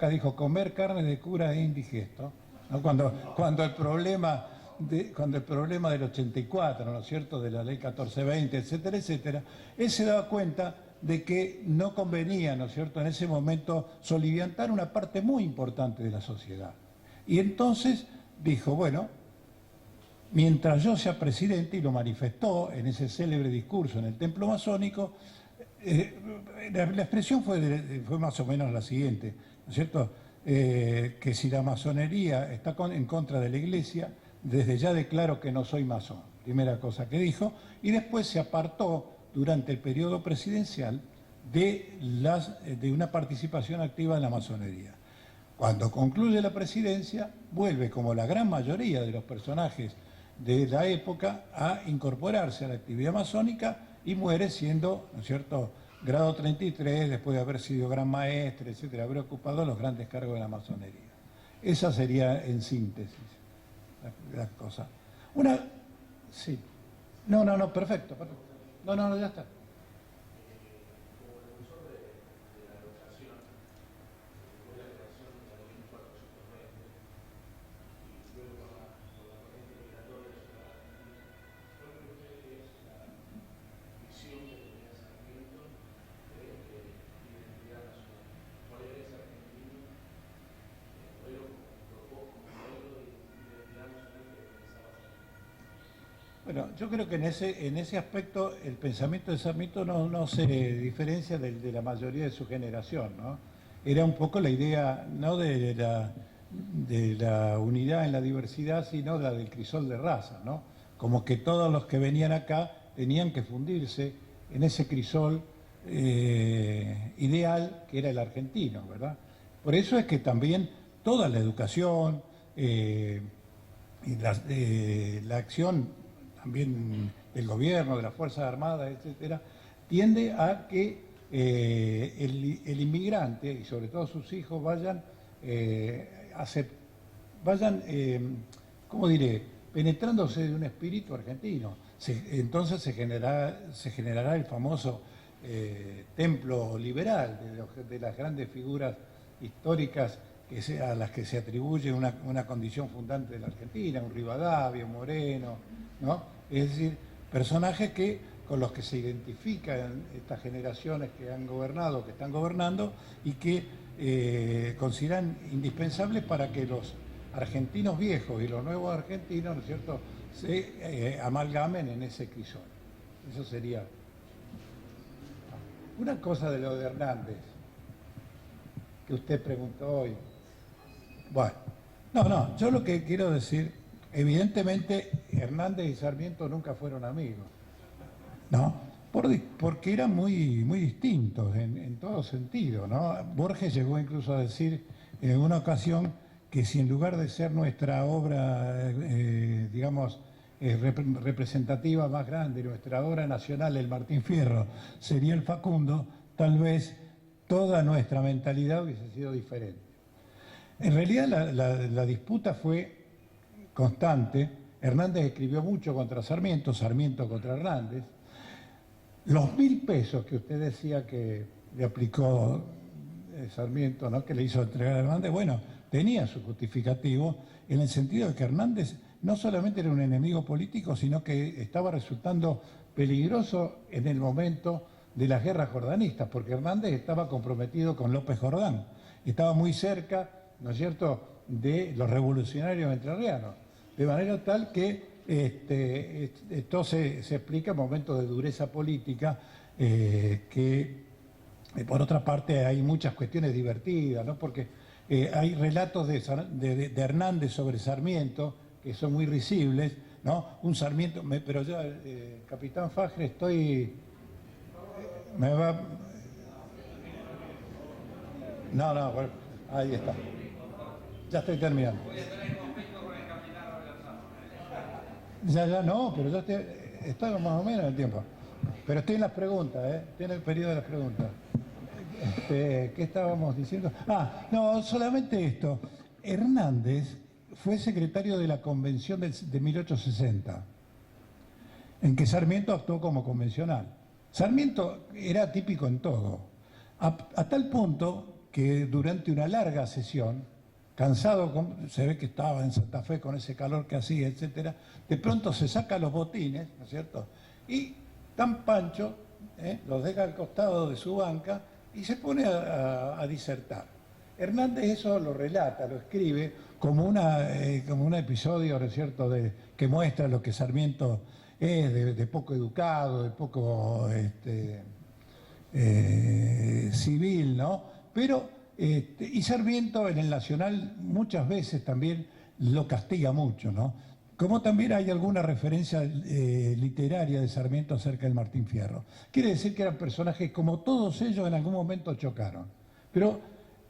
dijo comer carne de cura es indigesto, ¿no? Cuando el problema del 84, ¿no es cierto?, de la ley 1420, etcétera, etcétera, él se daba cuenta de que no convenía, ¿no es cierto?, en ese momento soliviantar una parte muy importante de la sociedad. Y entonces dijo, bueno, mientras yo sea presidente, y lo manifestó en ese célebre discurso en el templo masónico, la expresión fue más o menos la siguiente, ¿no es cierto?, que si la masonería está en contra de la Iglesia, desde ya declaro que no soy masón, primera cosa que dijo, y después se apartó durante el periodo presidencial de una participación activa en la masonería. Cuando concluye la presidencia, vuelve, como la gran mayoría de los personajes de la época, a incorporarse a la actividad masónica y muere siendo, ¿no es cierto?, grado 33, después de haber sido gran maestre, etcétera, haber ocupado los grandes cargos de la masonería. Esa sería, en síntesis, la cosa. Sí. No, perfecto. No, ya está. Bueno, yo creo que en ese aspecto el pensamiento de Sarmiento no se diferencia del de la mayoría de su generación, ¿no? Era un poco la idea no de la unidad en la diversidad, sino la del crisol de razas, ¿no? Como que todos los que venían acá tenían que fundirse en ese crisol ideal que era el argentino, ¿verdad? Por eso es que también toda la educación y la acción también del gobierno, de las Fuerzas Armadas, etcétera, tiende a que el inmigrante y sobre todo sus hijos vayan, ¿cómo diré?, penetrándose de un espíritu argentino. Entonces se generará el famoso templo liberal de las grandes figuras históricas a las que se atribuye una condición fundante de la Argentina, un Rivadavia, un Moreno, ¿no? Es decir, personajes con los que se identifican estas generaciones que han gobernado, que están gobernando y que consideran indispensables para que los argentinos viejos y los nuevos argentinos, ¿no es cierto?, se amalgamen en ese crisol. Eso sería una cosa de lo de Hernández, que usted preguntó hoy. Bueno, yo lo que quiero decir, evidentemente Hernández y Sarmiento nunca fueron amigos, ¿no? Porque eran muy distintos en todo sentido, ¿no? Borges llegó incluso a decir en una ocasión que si en lugar de ser nuestra obra, digamos, representativa más grande, nuestra obra nacional, el Martín Fierro, sería el Facundo, tal vez toda nuestra mentalidad hubiese sido diferente. En realidad la disputa fue constante. Hernández escribió mucho contra Sarmiento, Sarmiento contra Hernández. Los 1.000 pesos que usted decía que le aplicó Sarmiento, ¿no?, que le hizo entregar a Hernández, bueno, tenía su justificativo en el sentido de que Hernández no solamente era un enemigo político, sino que estaba resultando peligroso en el momento de las guerras jordanistas, porque Hernández estaba comprometido con López Jordán, estaba muy cerca, ¿no es cierto?, de los revolucionarios entrerrianos, de manera tal que esto se explica en momentos de dureza política, que por otra parte hay muchas cuestiones divertidas, ¿no?, porque hay relatos de Hernández sobre Sarmiento que son muy risibles, ¿no? Un Sarmiento, pero yo, capitán Fajre, No, bueno, ahí está. Ya estoy terminando. Ya, no, pero ya estoy más o menos en el tiempo. Pero estoy en las preguntas, estoy en el periodo de las preguntas. ¿Qué estábamos diciendo? No, solamente esto. Hernández fue secretario de la Convención de 1860, en que Sarmiento actuó como convencional. Sarmiento era típico en todo, a tal punto que durante una larga sesión, cansado, se ve que estaba en Santa Fe con ese calor que hacía, etcétera, de pronto se saca los botines, ¿no es cierto?, y tan pancho, los deja al costado de su banca y se pone a disertar. Hernández eso lo relata, lo escribe como un episodio, ¿no es cierto?, que muestra lo que Sarmiento es, de poco educado, de poco civil, ¿no? Pero, y Sarmiento en el Nacional muchas veces también lo castiga mucho, ¿no? Como también hay alguna referencia literaria de Sarmiento acerca del Martín Fierro. Quiere decir que eran personajes, como todos ellos en algún momento chocaron, pero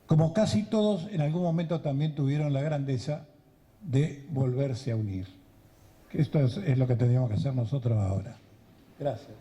como casi todos en algún momento también tuvieron la grandeza de volverse a unir. Que esto es lo que tendríamos que hacer nosotros ahora. Gracias.